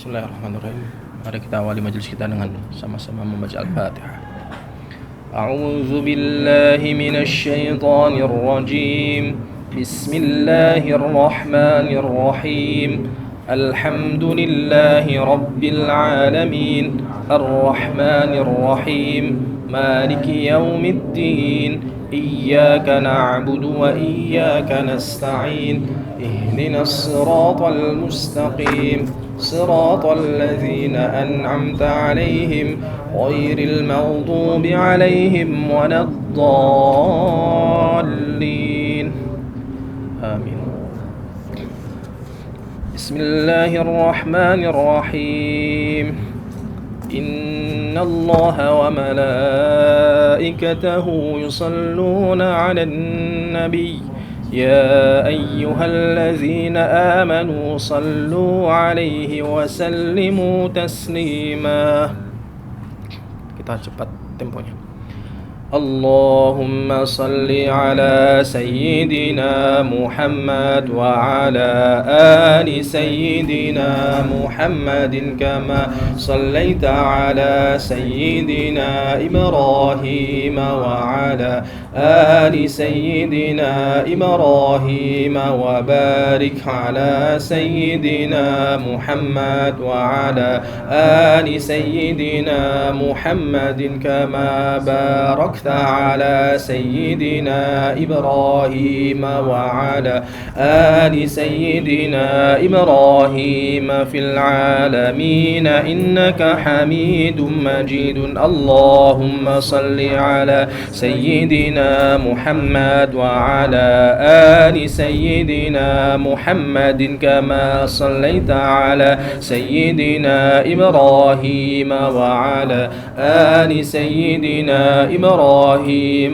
Bismillahirrahmanirrahim. Mari kita awali majelis kita dengan sama-sama membaca Al-Fatihah. A'udzu billahi minasy syaithanir rajim. Bismillahirrahmanirrahim. Alhamdulillahi rabbil alamin. Arrahmanir rahim. Maliki yaumiddin. إياك نعبد وإياك نستعين اهدنا الصراط المستقيم صراط الذين أنعمت عليهم غير المغضوب عليهم ولا الضالين آمين. بسم الله الرحمن الرحيم. إن الله وملائكته يصلون على النبي يا أيها الذين آمنوا صلوا عليه وسلموا تسليما. Kita cepat temponya. اللهم صل على سيدنا محمد وعلى آل سيدنا محمد كما صليت على سيدنا إبراهيم وعلى آل سيدنا إبراهيم وبارك على سيدنا محمد وعلى آل سيدنا محمد كما باركت على سيدنا إبراهيم وعلى آل سيدنا إبراهيم في العالمين إنك حميد مجيد. اللهم صل على سيدنا محمد وعلى آل سيدنا محمد كما صليت على سيدنا إبراهيم وعلى آل سيدنا إبراهيم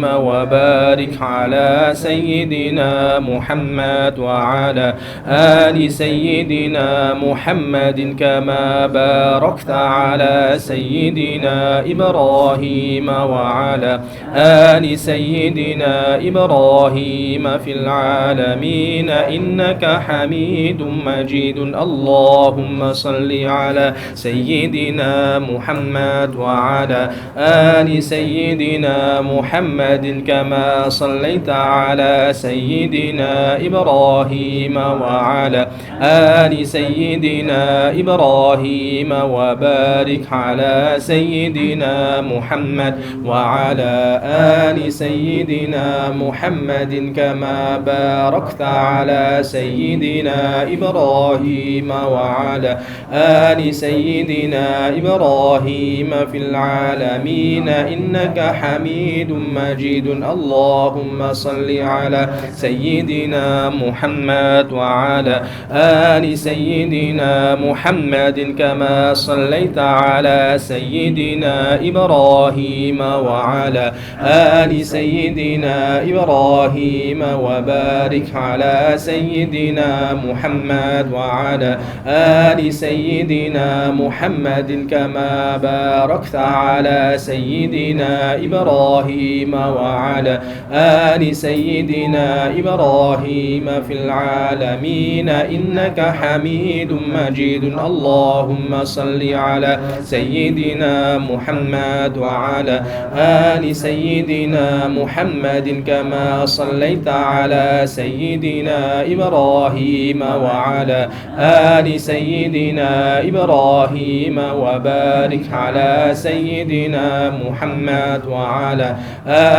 وبارك على سيدنا محمد وعلى آل سيدنا محمد كما باركت على سيدنا إبراهيم وعلى آل سيدنا إبراهيم في العالمين إنك حميد مجيد. اللهم صل على سيدنا محمد وعلى آل سيدنا محمد كما صليت على سيدنا إبراهيم وعلى آل سيدنا إبراهيم وبارك على سيدنا محمد وعلى آل سيدنا محمد كما باركت على سيدنا إبراهيم وعلى آل سيدنا إبراهيم في العالمين إنك حميد مجيد. اللهم صل على سيدنا محمد وعلى آل سيدنا محمد كما صليت على سيدنا إبراهيم وعلى آل سيدنا إبراهيم وبارك على سيدنا محمد وعلى آل سيدنا محمد كما باركت على سيدنا إبراهيم وعلى آل سيدنا إبراهيم في العالمين إنك حميد مجيد. اللهم صل على سيدنا محمد وعلى آل سيدنا محمد كما صليت على سيدنا إبراهيم وعلى آل سيدنا إبراهيم وبارك على سيدنا محمد وعلى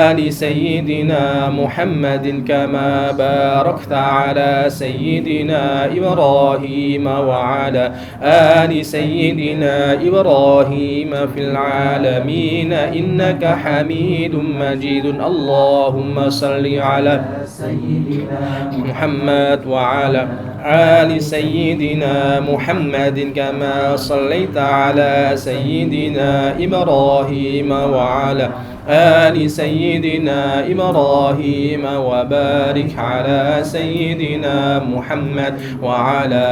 آل سيدنا محمد كما باركت على سيدنا إبراهيم وعلى آل سيدنا إبراهيم في العالمين إنك حميد مجيد. اللهم صل على سيدنا محمد وعلى آل سيدنا محمد كما صليت على سيدنا إبراهيم وعلى آل سيدنا إبراهيم وبارك على سيدنا محمد وعلى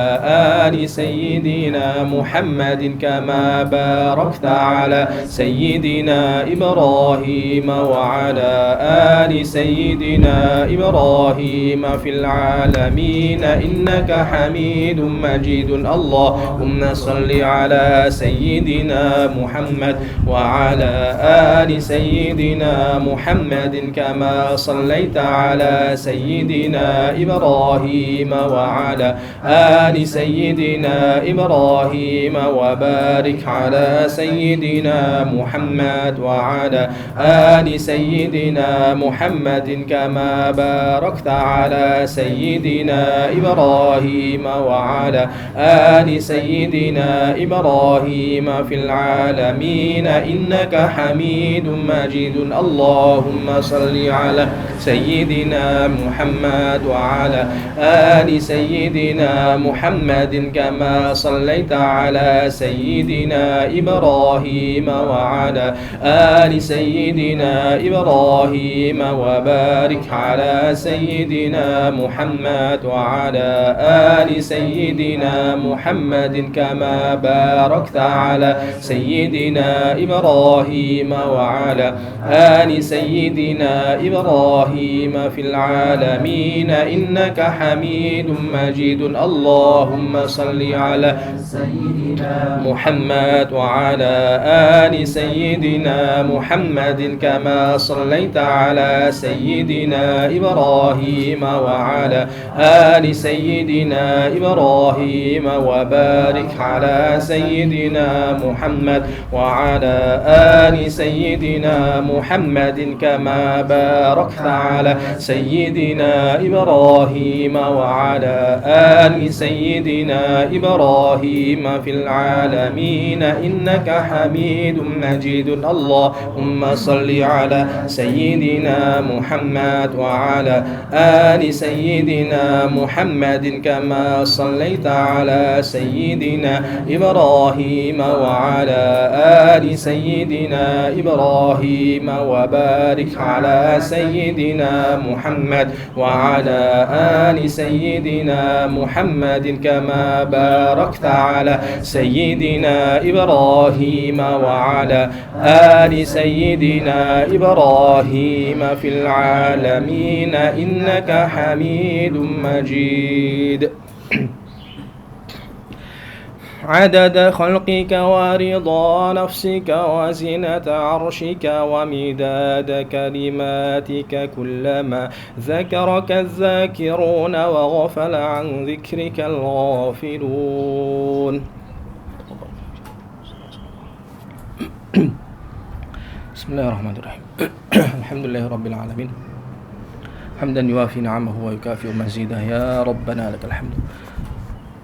آل سيدنا محمد كما باركت على سيدنا إبراهيم وعلى آل سيدنا إبراهيم في العالمين إنك إنك حميد مجيد اللهم صل على سيدنا محمد وعلى آل سيدنا محمد كما صليت على سيدنا إبراهيم وعلى آل سيدنا إبراهيم وبارك على سيدنا محمد وعلى آل سيدنا محمد كما باركت على سيدنا إبراهيم وعلى آل سيدنا إبراهيم في العالمين إنك حميد مجيد اللهم صل على سيدنا محمد وعلى آل سيدنا محمد كما صليت على سيدنا إبراهيم وعلى آل سيدنا إبراهيم وبارك على سيدنا محمد وعلى آل سيدنا محمد كما باركت على سيدنا إبراهيم وعلى آل سيدنا إبراهيم في العالمين إنك حميد مجيد اللهم صل على سيدنا محمد وعلى آل سيدنا محمد كما صليت على سيدنا إبراهيم وعلى آل سيدنا إبراهيم وبارك على سيدنا محمد وعلى آل سيدنا محمد كما باركت على سيدنا إبراهيم وعلى آل سيدنا إبراهيم في العالمين إنك حميد مجيد اللهم صل على سيدنا محمد وعلى آل سيدنا محمد كما صليت على سيدنا إبراهيم وعلى آل سيدنا إبراهيم وبارك على سيدنا محمد وعلى آل سيدنا محمد كما باركت على سيدنا إبراهيم وعلى آل سيدنا إبراهيم في العالمين إنك حميد مجيد عدد خلقك ورضا نفسك وزنة عرشك ومداد كلماتك كلما ذكرك الذاكرون وغفل عن ذكرك الغافلون بسم الله الرحمن الرحيم الحمد لله رب العالمين حمدا يوافي نعمه ويكافئ مزيده يا ربنا لك الحمد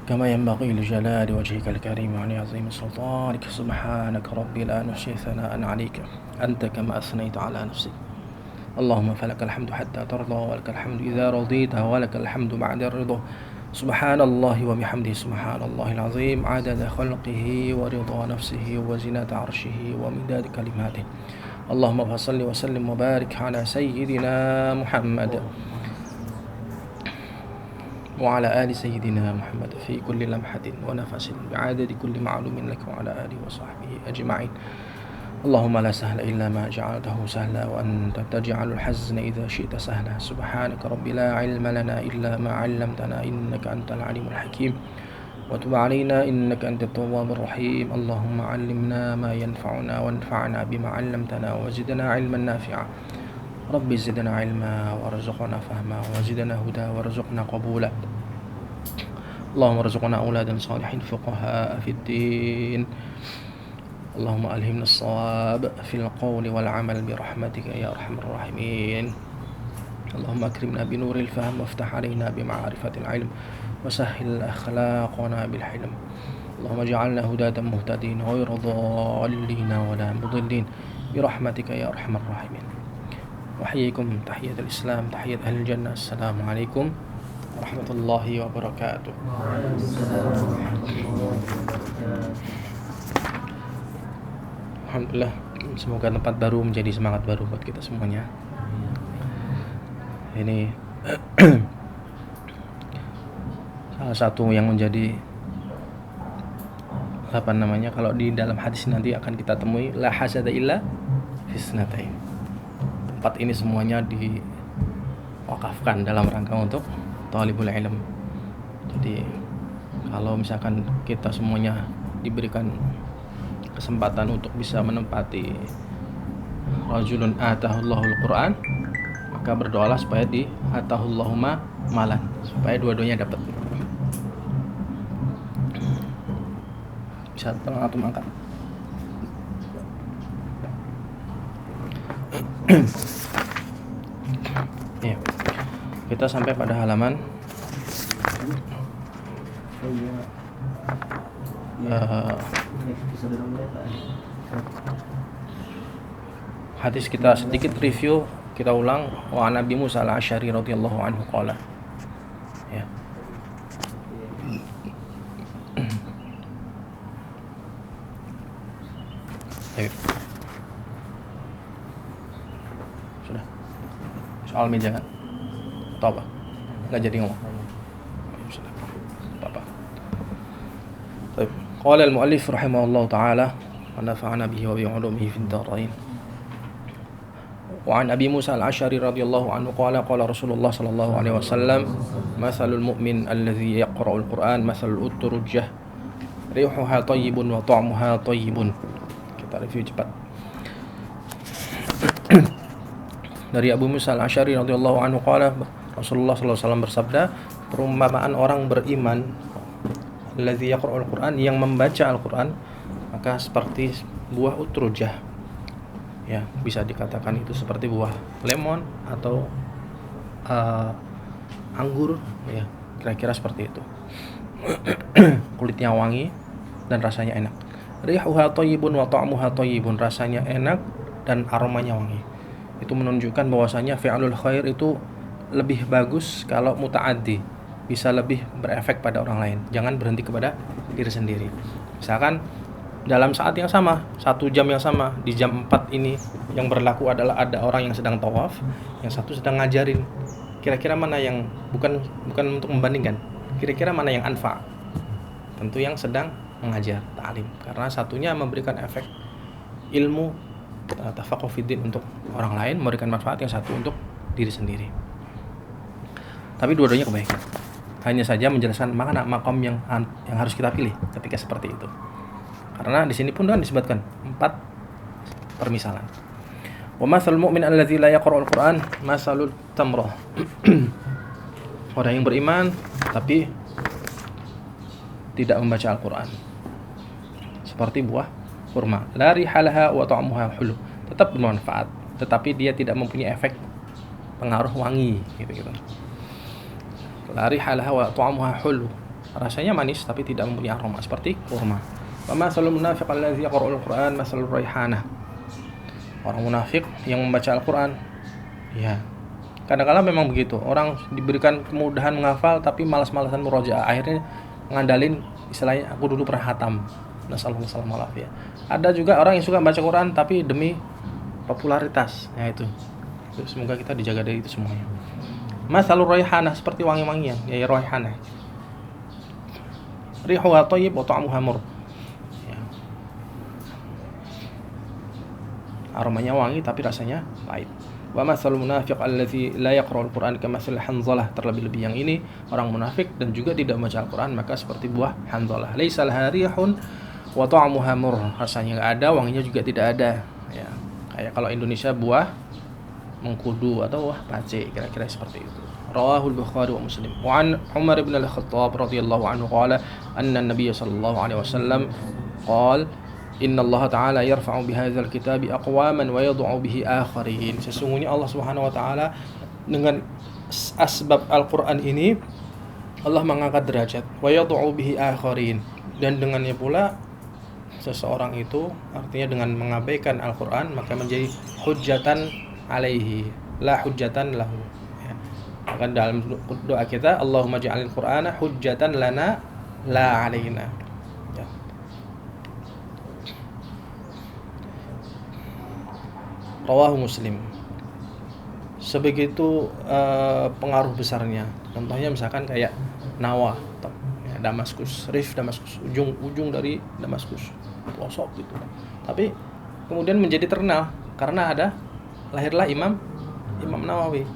كما ينبغي لجلال وجهك الكريم وعلي عظيم سلطانك سبحانك ربي لا نحصي ثناء عليك أنت كما أثنيت على نفسك اللهم فلك الحمد حتى ترضى ولك الحمد إذا رضيت ولك الحمد بعد الرضا سبحان الله وبحمده سبحان الله العظيم عدد خلقه ورضا نفسه وزنة عرشه ومداد كلماته اللهم صل وسلم وبارك على سيدنا محمد وعلى آل سيدنا محمد في كل لمحة ونفس بعدد كل معلوم لك وعلى آله وصحبه أجمعين اللهم لا سهل إلا ما جعلته سهلا وأنت تجعل الحزن إذا شئت سهلا سبحانك رب لا علم لنا إلا ما علمتنا إنك أنت العليم الحكيم وتب علينا إنك أنت التواب الرحيم اللهم علمنا ما ينفعنا وانفعنا بما علمتنا وزدنا علما نافعا ربي زدنا علما وارزقنا فهما وزدنا هدى وارزقنا قبولا اللهم ارزقنا أولادا صالحين فقهاء في الدين اللهم ألهمنا الصواب في القول والعمل برحمتك يا أرحم الراحمين اللهم أكرمنا بنور الفهم وافتح علينا بمعرفة العلم وسهل أخلاقنا بالحلم اللهم اجعلنا هداة مهتدين غير ضالين ولا مضلين برحمتك يا أرحم الراحمين وأحييكم تحية الإسلام تحية أهل الجنة السلام عليكم ورحمة الله وبركاته. Alhamdulillah, semoga tempat baru menjadi semangat baru buat kita semuanya. Ini salah satu yang menjadi kalau di dalam hadis nanti akan kita temui la hasada illa fisnatain. Tempat ini semuanya diwakafkan dalam rangka untuk talibul ilm. Jadi kalau misalkan kita semuanya diberikan kesempatan untuk bisa menempati rajulun atahullahul Quran, maka berdoalah supaya di atahullahuma malan, supaya dua-duanya dapat. Bisa tolong antum angkat. Ya. Kita sampai pada halaman hadis. Kita sedikit review, kita ulang. Wa an Abi Musa al-Asy'ari radhiyallahu anhu qala. Ya. Ayo. Sudah. Soal meja kan? Atau apa? Enggak jadi ngomong. Sudah. Apa? Baik. Qala al-mu'allif rahimahullahu taala wa nafa'ana bihi wa bi 'ulumihi fid dharain. Wa an Abi Musa al-Asy'ari radhiyallahu anhu qala qala Rasulullah sallallahu alaihi wasallam mathalul mu'min alladhi yaqra'ul Qur'an mathalul utrujah rihuha thayyibun wa ta'muha thayyibun. Kita review cepat. Dari Abu Musa al-Asy'ari radhiyallahu anhu qala Rasulullah sallallahu alaihi wasallam bersabda, perumpamaan orang beriman alladzi yaqra'ul Qur'an, yang membaca Al-Qur'an, maka seperti buah utrujah. Ya, bisa dikatakan itu seperti buah lemon atau anggur, ya, kira-kira seperti itu. Kulitnya wangi dan rasanya enak. Rihuha thayyibun wa ta'muha thayyibun, rasanya enak dan aromanya wangi. Itu menunjukkan bahwasanya fi'lul khair itu lebih bagus kalau muta'addi, bisa lebih berefek pada orang lain. Jangan berhenti kepada diri sendiri. Misalkan dalam saat yang sama, 1 jam yang sama, di jam 4 ini yang berlaku adalah ada orang yang sedang tawaf, yang satu sedang ngajarin. Kira-kira mana yang bukan untuk membandingkan, kira-kira mana yang anfa? Tentu yang sedang mengajar, ta'lim, karena satunya memberikan efek ilmu tafaqquh fiddin untuk orang lain, memberikan manfaat, yang satu untuk diri sendiri. Tapi dua-duanya kebaikan. Hanya saja menjelaskan makna makom yang harus kita pilih ketika seperti itu. Karena di sini pun kan disebutkan 4 permisalan. Wa matsalul mu'min alladzi la yaqra'ul Qur'an matsalul tamrah. Orang yang beriman tapi tidak membaca Al-Qur'an, seperti buah kurma, la rihalaha wa ta'muha hulu, tetap bermanfaat tetapi dia tidak mempunyai efek pengaruh wangi gitu. La rihalaha wa ta'muha hulu, rasanya manis tapi tidak mempunyai aroma, seperti kurma. Wa masalul munafiq allazi yaqra'ul Qur'an masalul raihanah. Orang munafik yang membaca Al-Qur'an, ya, kadang-kadang memang begitu. Orang diberikan kemudahan menghafal tapi malas-malasan murojaah, akhirnya ngandalin istilahnya aku dulu pernah khatam. Nasallallahu alaihi. Ada juga orang yang suka baca Quran tapi demi popularitas. Ya itu. Semoga kita dijaga dari itu semuanya. Masalur raihanah, seperti wangi-wangian, ya raihanah. Rihuha thayyib wa ta'muha mur. Ya. Aromanya wangi tapi rasanya pahit. Wa masalul munafiq allazi la yaqra'ul Qur'an kamathal hanzalah. Terlebih-lebih yang ini orang munafik dan juga tidak membaca Al-Qur'an, maka seperti buah hanzalah. Laisa laha rihun wa ta'muha mur, rasanya enggak ada, wanginya juga tidak ada, ya. Kayak kalau Indonesia buah mengkudu atau buah pace, kira-kira seperti itu. Rawahul Bukhari wa Muslim. Wa an Umar bin Al-Khattab radhiyallahu anhu qala anna an-nabiy sallallahu alaihi wasallam qala inna Allah ta'ala yarfa'u bihadzal kitabi aqwaman wa yad'u bihi akharin. Sesungguhnya Allah Subhanahu wa taala dengan asbab Al-Qur'an ini Allah mengangkat derajat, wa yad'u bihi akharin, dan dengannya pula seseorang itu, artinya dengan mengabaikan Al-Qur'an, maka menjadi hujjatan alaihi la hujjatan lahu, ya. Maka dalam doa kita, Allahumma ja'alil Qur'ana hujjatan lana la alaina, ya. Rawahu Muslim. Sebegitu pengaruh besarnya. Contohnya misalkan kayak Nawa, ya, Damaskus, Rif Damaskus, ujung dari Damaskus, pelosok gitu. Tapi kemudian menjadi terkenal karena lahirlah Imam Nawawi.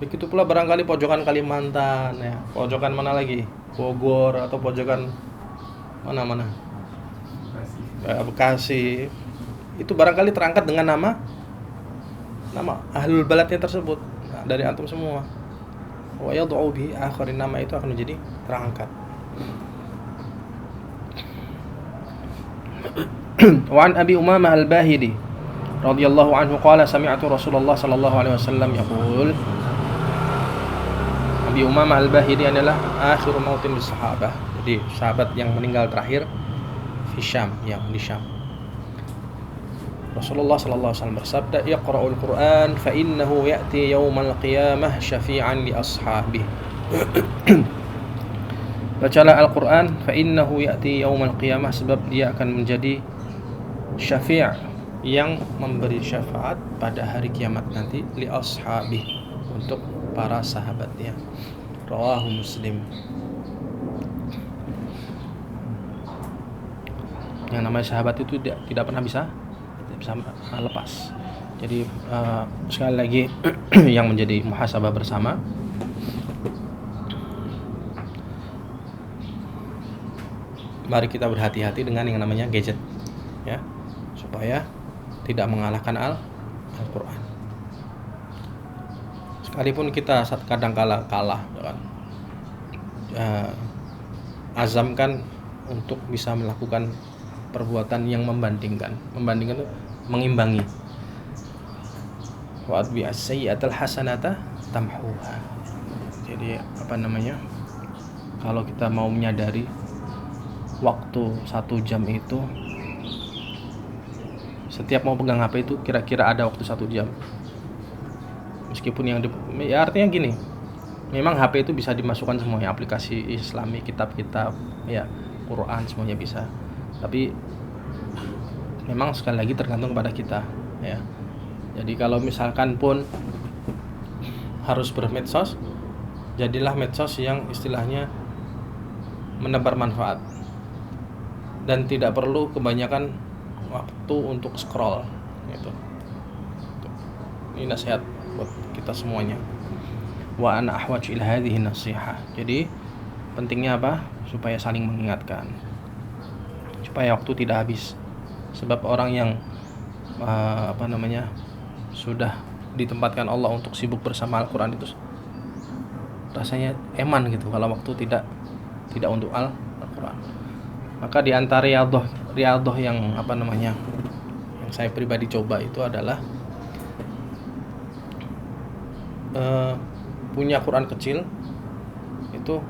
Begitu pula barangkali pojokan Kalimantan, ya. Pojokan mana lagi? Bogor atau pojokan mana-mana, Bekasi, itu barangkali terangkat dengan nama ahlul baladnya tersebut, dari antum semua. Wa yad'u bi akharin, nama itu akan menjadi terangkat. Wa an Abi Umamah Al-Bahili radhiyallahu anhu qala sami'tu Rasulullah sallallahu alaihi wasallam yaqul. Abi Umamah Al-Bahili adalah akhir mautin bis sahabah, jadi sahabat yang meninggal terakhir di Syam, yang di Syam. Rasulullah sallallahu alaihi wasallam bersabda, "Iqra'ul Qur'an fa innahu ya'ti yaumal qiyamah syafi'an li ashabihi." Bacalah Al-Qur'an, fa innahu ya'ti yaumal qiyamah, sebab dia akan menjadi syafi' yang memberi syafaat pada hari kiamat nanti, li ashabihi, untuk para sahabatnya. Rawahu Muslim. Yang namanya sahabat itu tidak pernah bisa lepas. Jadi sekali lagi yang menjadi muhasabah bersama, mari kita berhati-hati dengan yang namanya gadget, ya, supaya tidak mengalahkan Al-Quran. Sekalipun kita kadang-kala kalah, kan, azamkan untuk bisa melakukan perbuatan yang membandingkan itu mengimbangi. Wa atbi as-sayyi'atal hasanata tamhuha. Jadi kalau kita mau menyadari waktu 1 jam itu, setiap mau pegang HP itu kira-kira ada waktu 1 jam. Meskipun ya artinya gini, memang HP itu bisa dimasukkan semuanya, aplikasi Islami, kitab-kitab, ya, Quran, semuanya bisa. Tapi memang sekali lagi tergantung kepada kita, ya. Jadi kalau misalkan pun harus bermedsos, jadilah medsos yang istilahnya menebar manfaat dan tidak perlu kebanyakan waktu untuk scroll, gitu. Ini nasihat buat kita semuanya. Wa ana ahwaj ila hadhihi nasihah. Jadi pentingnya apa? Supaya saling mengingatkan, supaya waktu tidak habis. Sebab orang yang sudah ditempatkan Allah untuk sibuk bersama Al-Quran itu rasanya eman gitu kalau waktu tidak untuk Al-Quran. Maka di antara riyadhah yang yang saya pribadi coba itu adalah punya Quran kecil itu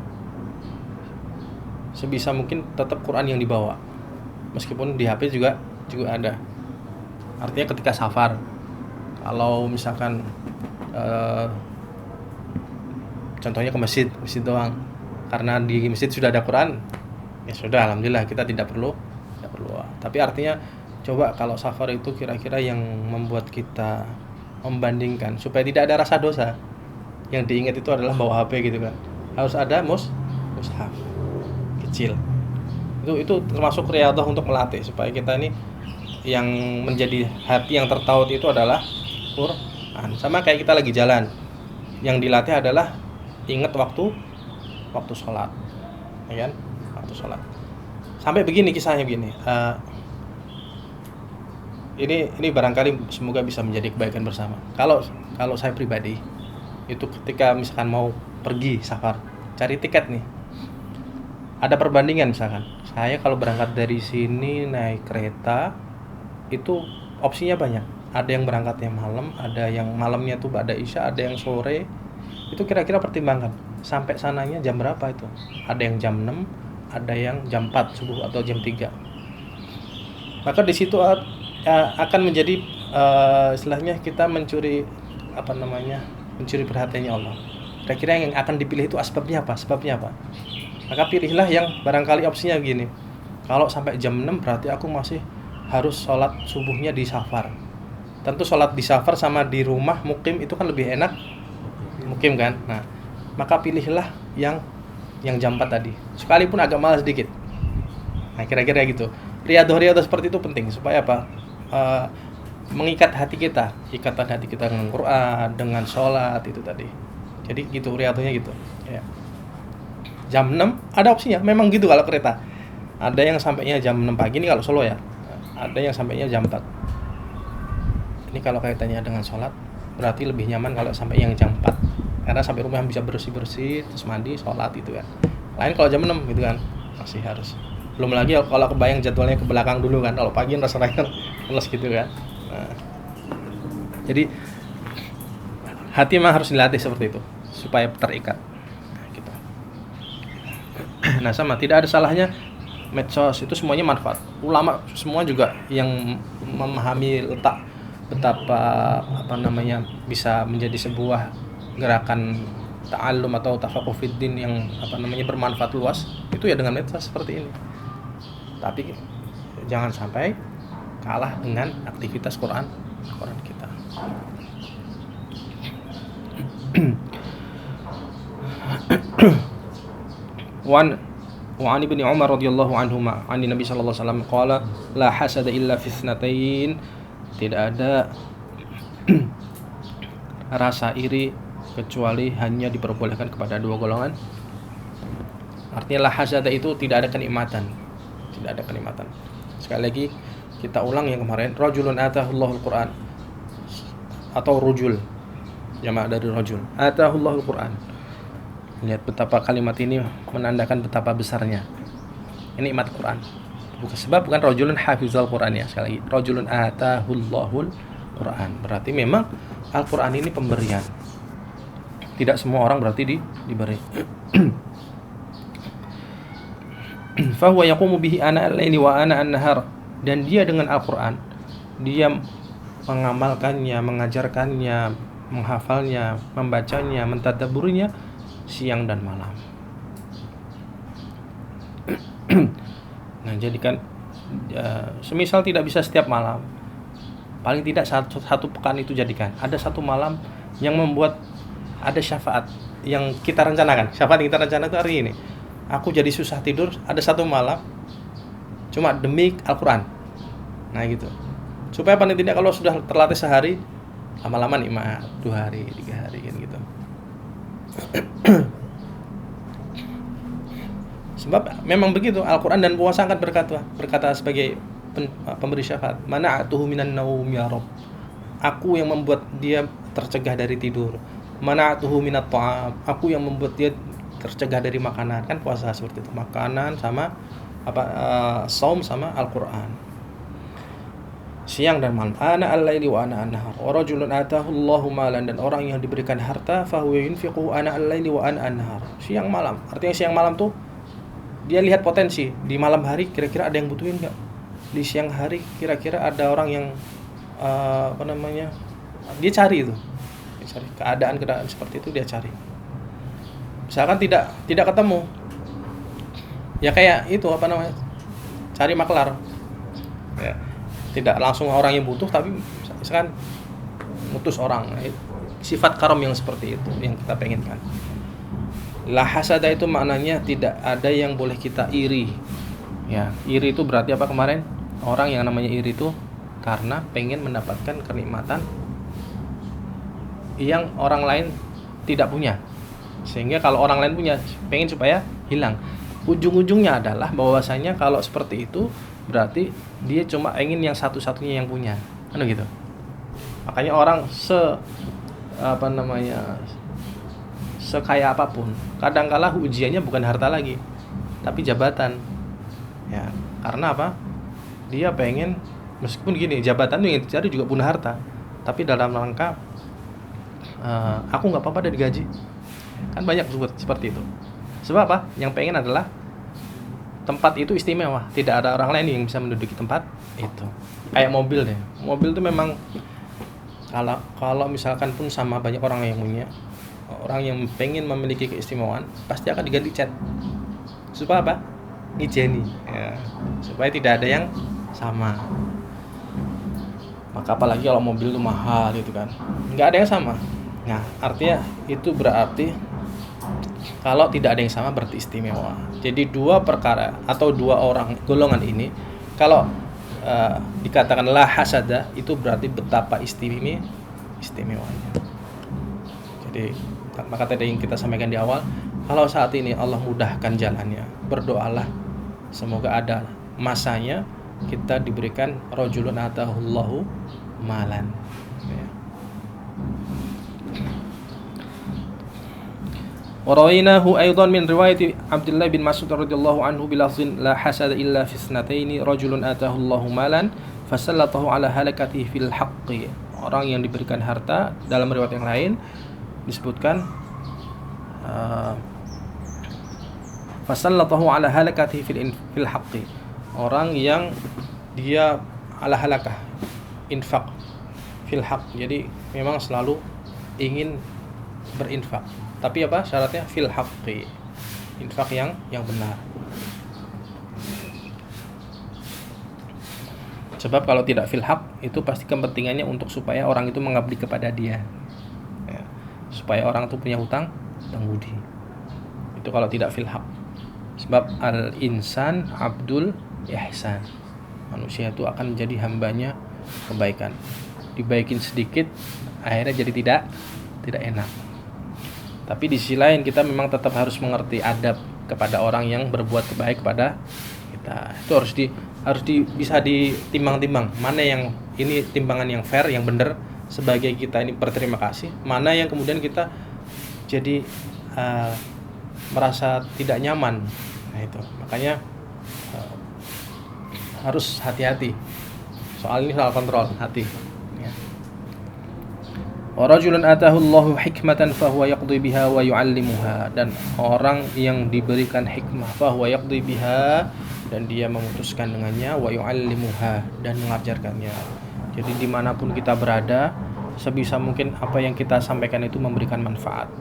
sebisa mungkin tetap Quran yang dibawa, meskipun di HP juga ada. Artinya ketika safar, kalau misalkan contohnya ke masjid doang, karena di masjid sudah ada Quran, ya sudah, alhamdulillah, kita tidak perlu. Tapi artinya coba kalau safar itu kira-kira yang membuat kita membandingkan, supaya tidak ada rasa dosa. Yang diingat itu adalah bawa HP gitu kan. Harus ada mushaf kecil. Itu termasuk riyadhah untuk melatih supaya kita ini yang menjadi hati yang tertaut itu adalah Quran. Sama kayak kita lagi jalan, yang dilatih adalah ingat waktu sholat, ya kan? Waktu sholat. Sampai begini kisahnya begini. Ini barangkali semoga bisa menjadi kebaikan bersama. Kalau saya pribadi itu ketika misalkan mau pergi safar, cari tiket nih, ada perbandingan. Misalkan saya kalau berangkat dari sini naik kereta itu opsinya banyak. Ada yang berangkatnya malam, ada yang malamnya tuh ada isya, ada yang sore. Itu kira-kira pertimbangkan sampai sananya jam berapa itu. Ada yang jam 6, ada yang jam 4 subuh atau jam 3. Maka di situ akan menjadi istilahnya kita mencuri perhatiannya Allah. Kira-kira yang akan dipilih itu sebabnya apa? Maka pilihlah yang barangkali opsinya begini. Kalau sampai jam 6 berarti aku masih harus sholat subuhnya di safar. Tentu sholat di safar sama di rumah mukim itu kan lebih enak mukim kan. Nah, maka pilihlah yang jam 4 tadi, sekalipun agak malas sedikit. Nah, kira-kira gitu. Riyadhah seperti itu penting supaya apa? Mengikat hati kita, ikatan hati kita dengan Quran, dengan sholat itu tadi. Jadi gitu, riyadhahnya gitu, ya. jam 6 ada opsinya. Memang gitu kalau kereta. Ada yang sampainya jam 6 pagi ini kalau Solo ya. Ada yang sampainya jam 4. Ini kalau kaitannya dengan sholat, berarti lebih nyaman kalau sampai yang jam 4. Karena sampai rumah bisa bersih-bersih, terus mandi, sholat gitu kan. Lain kalau jam 6 gitu kan, masih harus. Belum lagi kalau kebayang jadwalnya ke belakang dulu kan. Kalau pagi rasanya males gitu kan. Nah, jadi hati memang harus dilatih seperti itu supaya terikat. Gitu. Nah sama, tidak ada salahnya medsos itu semuanya manfaat. Ulama semua juga yang memahami letak betapa bisa menjadi sebuah gerakan ta'allum atau tafaqquh fid din yang bermanfaat luas itu ya dengan medsos seperti ini. Tapi jangan sampai kalah dengan aktivitas Quran kita. Wa an ibni Umar radhiyallahu anhuma an Nabi sallallahu alaihi wasallam qala la hasada illa fi itsnatain. Tidak ada rasa iri kecuali hanya diperbolehkan kepada dua golongan. Artinya la hasada itu tidak ada kenikmatan. Sekali lagi kita ulang yang kemarin, rajulun atahullahul Qur'an atau rujul, jamak dari rajul. Atahullahul Qur'an. Lihat betapa kalimat ini menandakan betapa besarnya nikmat Quran. Bukan rajulun hafizul Quran ya, sekali lagi. Rajulun atahullahul Quran. Berarti memang Al-Quran ini pemberian. Tidak semua orang berarti diberi. Fahuwa yaqumu bihi ana al-laili wa ana an-nahar. Dan dia dengan Al-Quran, dia mengamalkannya, mengajarkannya, menghafalnya, membacanya, mentadabburinya siang dan malam. Nah, jadikan semisal tidak bisa setiap malam, paling tidak satu pekan itu jadikan ada satu malam yang membuat ada syafaat yang kita rencanakan. Syafaat yang kita rencanakan itu hari ini. Aku jadi susah tidur, ada satu malam cuma demi Al-Quran. Nah gitu. Supaya paling tidak kalau sudah terlatih sehari, lama-lama nikmat 2 hari, 3 hari kan gitu. Sebab memang begitu, Al-Quran dan puasa akan berkata sebagai pemberi syafaat, mana'atuhu minan naum ya Rabb. Aku yang membuat dia tercegah dari tidur. Mana'atuhu minat ta'am. Aku yang membuat dia tercegah dari makanan. Kan puasa seperti itu, makanan sama saum sama Al-Quran. Siang dan malam. Ana al-laili wa ana an-nahar. Wa rajulun atahu Allahu malan, dan orang yang diberikan harta fa huwa yunfiqu ana al-laili wa ana an-nahar. Siang malam. Artinya siang malam tuh dia lihat potensi. Di malam hari kira-kira ada yang butuhin enggak? Di siang hari kira-kira ada orang yang dia cari itu. Dia cari keadaan seperti itu, dia cari. Misalkan tidak ketemu. Ya kayak itu cari maklar. Ya. Tidak langsung orang yang butuh, tapi misalkan mutus orang. Sifat karam yang seperti itu yang kita penginkan. La hasada itu maknanya tidak ada yang boleh kita iri. Ya, iri itu berarti apa kemarin? Orang yang namanya iri itu karena pengen mendapatkan kenikmatan yang orang lain tidak punya. Sehingga kalau orang lain punya, pengen supaya hilang. Ujung-ujungnya adalah bahwasanya kalau seperti itu berarti dia cuma ingin yang satu-satunya yang punya. Kan gitu. Makanya orang sekaya apapun, kadangkala ujiannya bukan harta lagi, tapi jabatan. Ya, karena apa? Dia pengen, meskipun gini, jabatan itu yang dicari juga punya harta, tapi dalam rangka aku nggak apa-apa dari gaji. Kan banyak seperti itu. Sebab apa? Yang pengen adalah tempat itu istimewa, tidak ada orang lain yang bisa menduduki tempat itu. Kayak mobil deh. Mobil itu memang kalau misalkan pun sama banyak orang yang punya, orang yang pengen memiliki keistimewaan pasti akan diganti cat. Supaya apa? Ngijeni. Ya, supaya tidak ada yang sama. Maka apalagi kalau mobil itu mahal gitu kan, nggak ada yang sama. Nah, artinya itu berarti kalau tidak ada yang sama berarti istimewa. Jadi dua perkara atau dua orang golongan ini kalau dikatakan la hasada, itu berarti betapa istimewanya. Jadi maka tadi yang kita sampaikan di awal, kalau saat ini Allah mudahkan jalannya, berdoalah semoga ada masanya kita diberikan rajulun atahullahu malan. Ya. Warainahu aidan min riwayat Abdullah bin Mas'ud radhiyallahu anhu bilafzin la hasada illa fi ithnataini rajulun atahullahu malan fasallatahu ala halakatihi fil haqqi. Orang yang diberikan harta, dalam riwayat yang lain disebutkan fasallatahu ala halakatihi fil haqqi. Orang yang dia ala halakah, infak fil haqq. Jadi memang selalu ingin berinfak. Tapi apa syaratnya? Fil haqqi. Infak yang benar. Sebab kalau tidak fil haq, itu pasti kepentingannya untuk supaya orang itu mengabdi kepada dia. Ya. Supaya orang itu punya hutang budi. Itu kalau tidak fil haq. Sebab al-insan abdul ihsan. Manusia itu akan menjadi hambanya kebaikan. Dibaikin sedikit, akhirnya jadi tidak enak. Tapi di sisi lain kita memang tetap harus mengerti adab kepada orang yang berbuat baik kepada kita. Itu harus bisa ditimbang-timbang. Mana yang ini timbangan yang fair, yang benar sebagai kita ini berterima kasih. Mana yang kemudian kita jadi merasa tidak nyaman. Nah itu makanya harus hati-hati. Soal ini soal kontrol hati. Wa rajulun atahu Allahu hikmatan fahuwa yaqdi biha wa yu'allimuha. Dan orang yang diberikan hikmah fahuwa yaqdi biha, dan dia memutuskan dengannya, wa yu'allimuha, dan mengajarkannya. Jadi dimanapun kita berada, sebisa mungkin apa yang kita sampaikan itu memberikan manfaat.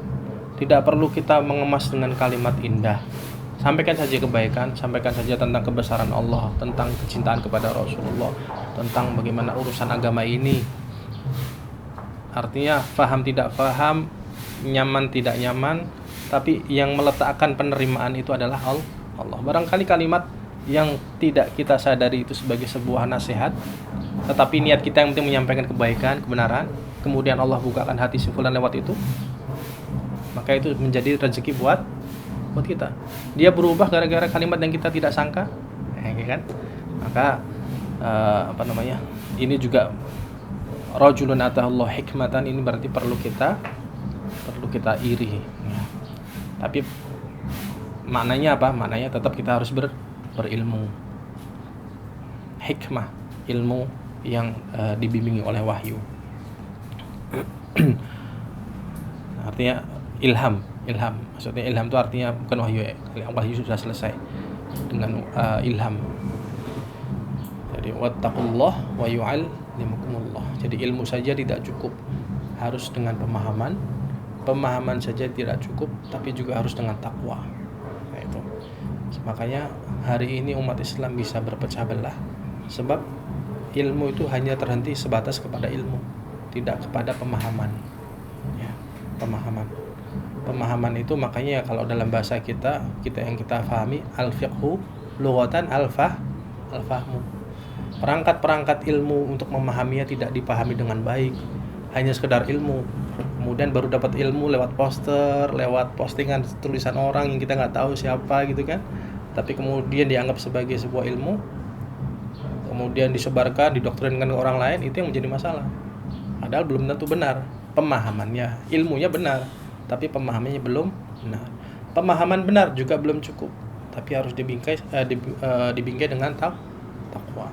Tidak perlu kita mengemas dengan kalimat indah. Sampaikan saja kebaikan, sampaikan saja tentang kebesaran Allah, tentang kecintaan kepada Rasulullah, tentang bagaimana urusan agama ini. Artinya faham tidak faham, nyaman tidak nyaman, tapi yang meletakkan penerimaan itu adalah Allah. Barangkali kalimat yang tidak kita sadari itu sebagai sebuah nasihat, tetapi niat kita yang penting menyampaikan kebaikan, kebenaran, kemudian Allah bukakan hati si fulan lewat itu, maka itu menjadi rezeki buat kita. Dia berubah gara-gara kalimat yang kita tidak sangka, kan? Maka ini juga rajulun atahullahu hikmatan, ini berarti perlu kita iri. Ya. Tapi maknanya apa? Maknanya tetap kita harus berilmu. Hikmah, ilmu yang dibimbingi oleh wahyu. Artinya ilham. Maksudnya ilham itu artinya bukan wahyu. Wahyu sudah selesai dengan ilham. Jadi wattaqullah wa yu'allimukumullah. Jadi ilmu saja tidak cukup, harus dengan pemahaman. Pemahaman saja tidak cukup, tapi juga harus dengan takwa. Nah itu. Makanya hari ini umat Islam bisa berpecah belah, sebab ilmu itu hanya terhenti sebatas kepada ilmu, tidak kepada pemahaman. Ya, pemahaman itu makanya kalau dalam bahasa kita yang kita pahami, al-fiqhu lughatan al-fahmu. Perangkat-perangkat ilmu untuk memahaminya tidak dipahami dengan baik, hanya sekedar ilmu. Kemudian baru dapat ilmu lewat poster, lewat postingan tulisan orang yang kita nggak tahu siapa gitu kan. Tapi kemudian dianggap sebagai sebuah ilmu, kemudian disebarkan, didoktrinkan ke orang lain, itu yang menjadi masalah. Padahal belum tentu benar pemahamannya, ilmunya benar, tapi pemahamannya belum benar. Pemahaman benar juga belum cukup, tapi harus dibingkai dengan takwa.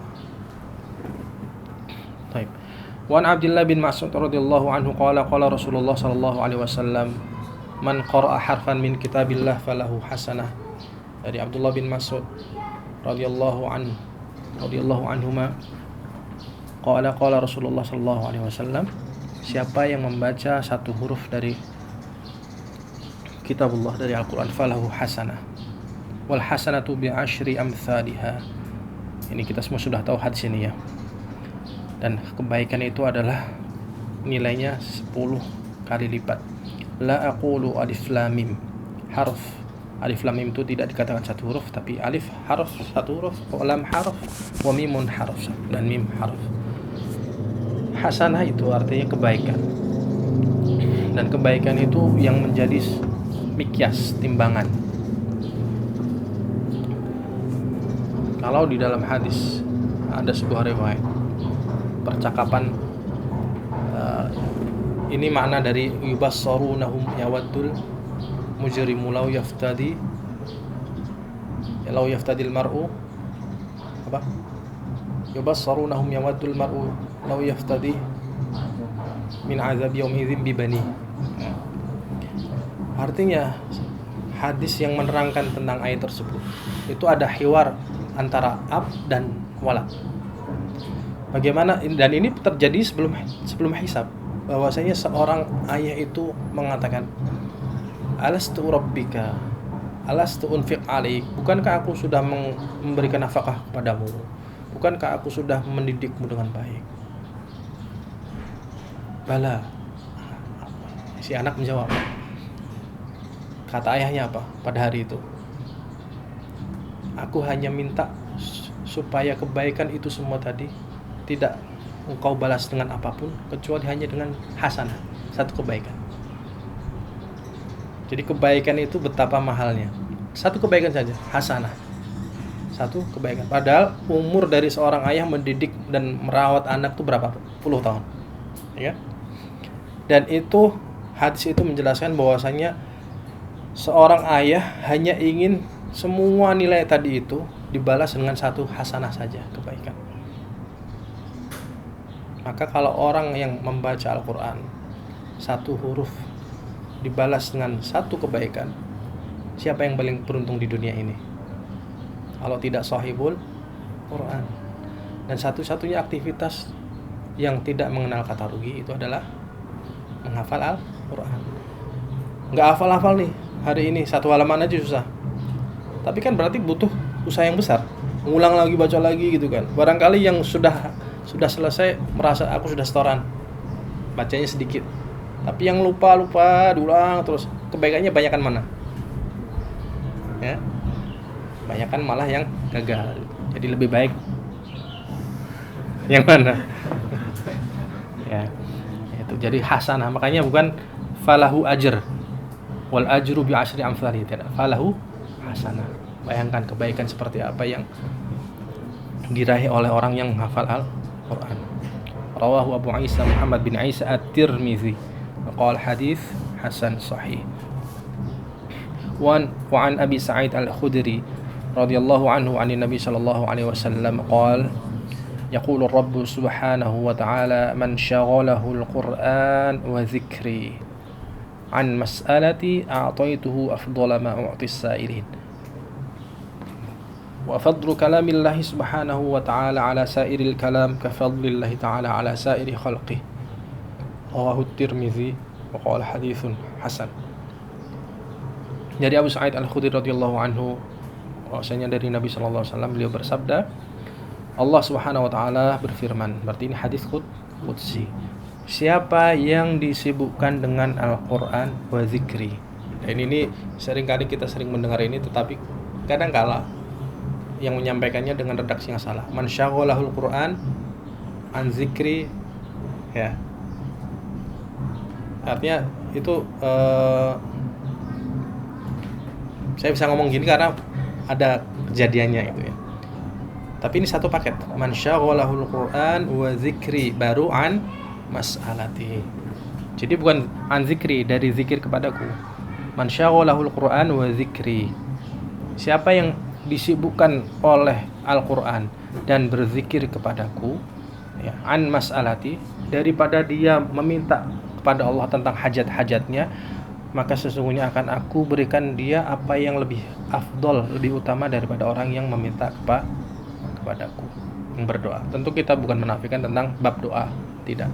Baik. Wa an Abdullah bin Mas'ud radhiyallahu anhu qala Rasulullah sallallahu alaihi wasallam man qara'a harfan min kitabillah falahu hasanah. Dari Abdullah bin Mas'ud radhiyallahu anhuma qala Rasulullah sallallahu alaihi wasallam, siapa yang membaca satu huruf dari kitabullah, dari Al-Qur'an, falahu hasanah wal hasanatu bi asyri amsalihha. Ini kita semua sudah tahu hadis ini ya. Dan kebaikan itu adalah nilainya 10 kali lipat. La aqulu alif lam mim harf. Alif lam mim itu tidak dikatakan satu huruf, tapi alif harf satu huruf, lam harf, wa mimun harf, dan mim harf. Hasanah itu artinya kebaikan. dan kebaikan itu yang menjadi mikyas, timbangan. Kalau di dalam hadis ada sebuah riwayat percakapan, ini makna dari yubassarunahum yawaddul mujrimu law yaftadil mar'u apa? Yubassarunahum yawaddul mar'u law yaftadi min azab yaumidzin bibani. Artinya hadis yang menerangkan tentang ayat tersebut itu ada hiwar antara ab dan walad. Bagaimana, dan ini terjadi sebelum hisab, bahwasanya seorang ayah itu mengatakan, alastu rabbika, alastu unfiq alaik, bukankah aku sudah memberikan nafkah kepadamu, bukankah aku sudah mendidikmu dengan baik? Bala. Si anak menjawab. Kata ayahnya apa pada hari itu? Aku hanya minta supaya kebaikan itu semua tadi tidak engkau balas dengan apapun kecuali hanya dengan hasanah, satu kebaikan. Jadi kebaikan itu betapa mahalnya. Satu kebaikan saja, hasanah. Satu kebaikan. Padahal umur dari seorang ayah mendidik dan merawat anak itu berapa puluh tahun. Ya. Dan itu hadis itu menjelaskan bahwasanya seorang ayah hanya ingin semua nilai tadi itu dibalas dengan satu hasanah saja, kebaikan. Maka kalau orang yang membaca Al-Quran, satu huruf dibalas dengan satu kebaikan, siapa yang paling beruntung di dunia ini? Kalau tidak sahibul Quran. Dan satu-satunya aktivitas yang tidak mengenal kata rugi itu adalah menghafal Al-Quran. Nggak hafal-hafal nih, hari ini satu halaman aja susah. Tapi kan berarti butuh usaha yang besar, ngulang lagi, baca lagi gitu kan. Barangkali yang sudah selesai merasa aku sudah setoran, bacanya sedikit. Tapi yang lupa diulang terus, kebaikannya banyakan mana? Ya, banyakan malah yang gagal. Jadi lebih baik yang mana? Ya, itu jadi hasanah. Makanya bukan falahu ajr, wal ajru bi asyri amsalih, tidak. Falahu hasanah. Bayangkan kebaikan seperti apa yang diraih oleh orang yang menghafal Al-Quran. Rawahu Abu Isa Muhammad bin Isa At-Tirmizi qala hadits hasan sahih. Wa an Abi Sa'id Al-Khudri radhiyallahu anhu 'an Nabi sallallahu alaihi wasallam qala yaqulu Rabb subhanahu wa ta'ala man shaghalahu al-Qur'an wa dhikri an mas'alati a'taituhu afdala ma u'ti as-sa'ilin. وفضل كلام الله سبحانه وتعالى على سائر الكلام كفضل الله تعالى على سائر خلقه. رواه الترمذي وقال حديث حسن. Dari Abu Sa'id Al-Khudri radhiyallahu anhu, bahwasanya dari Nabi sallallahu alaihi wasallam, beliau bersabda, Allah Subhanahu wa taala berfirman, berarti ini hadis qudsi. Siapa yang disibukkan dengan Al-Qur'an wa zikri. Dan ini seringkali kita sering mendengar ini, tetapi kadang-kala yang menyampaikannya dengan redaksi yang salah. Man syaghalahul Qur'an an zikri, ya. Artinya itu saya bisa ngomong gini karena ada kejadiannya itu ya. Tapi ini satu paket. Man syaghalahul Qur'an wa zikri, baru an mas'alati. Jadi bukan an zikri, dari zikir kepadaku. Man syaghalahul Qur'an wa zikri. Siapa yang disibukkan oleh Al-Quran dan berzikir kepadaku, ya, an mas'alati, daripada dia meminta kepada Allah tentang hajat-hajatnya, maka sesungguhnya akan aku berikan dia apa yang lebih afdol, lebih utama daripada orang yang meminta kepadaku, yang berdoa. Tentu kita bukan menafikan tentang bab doa, tidak.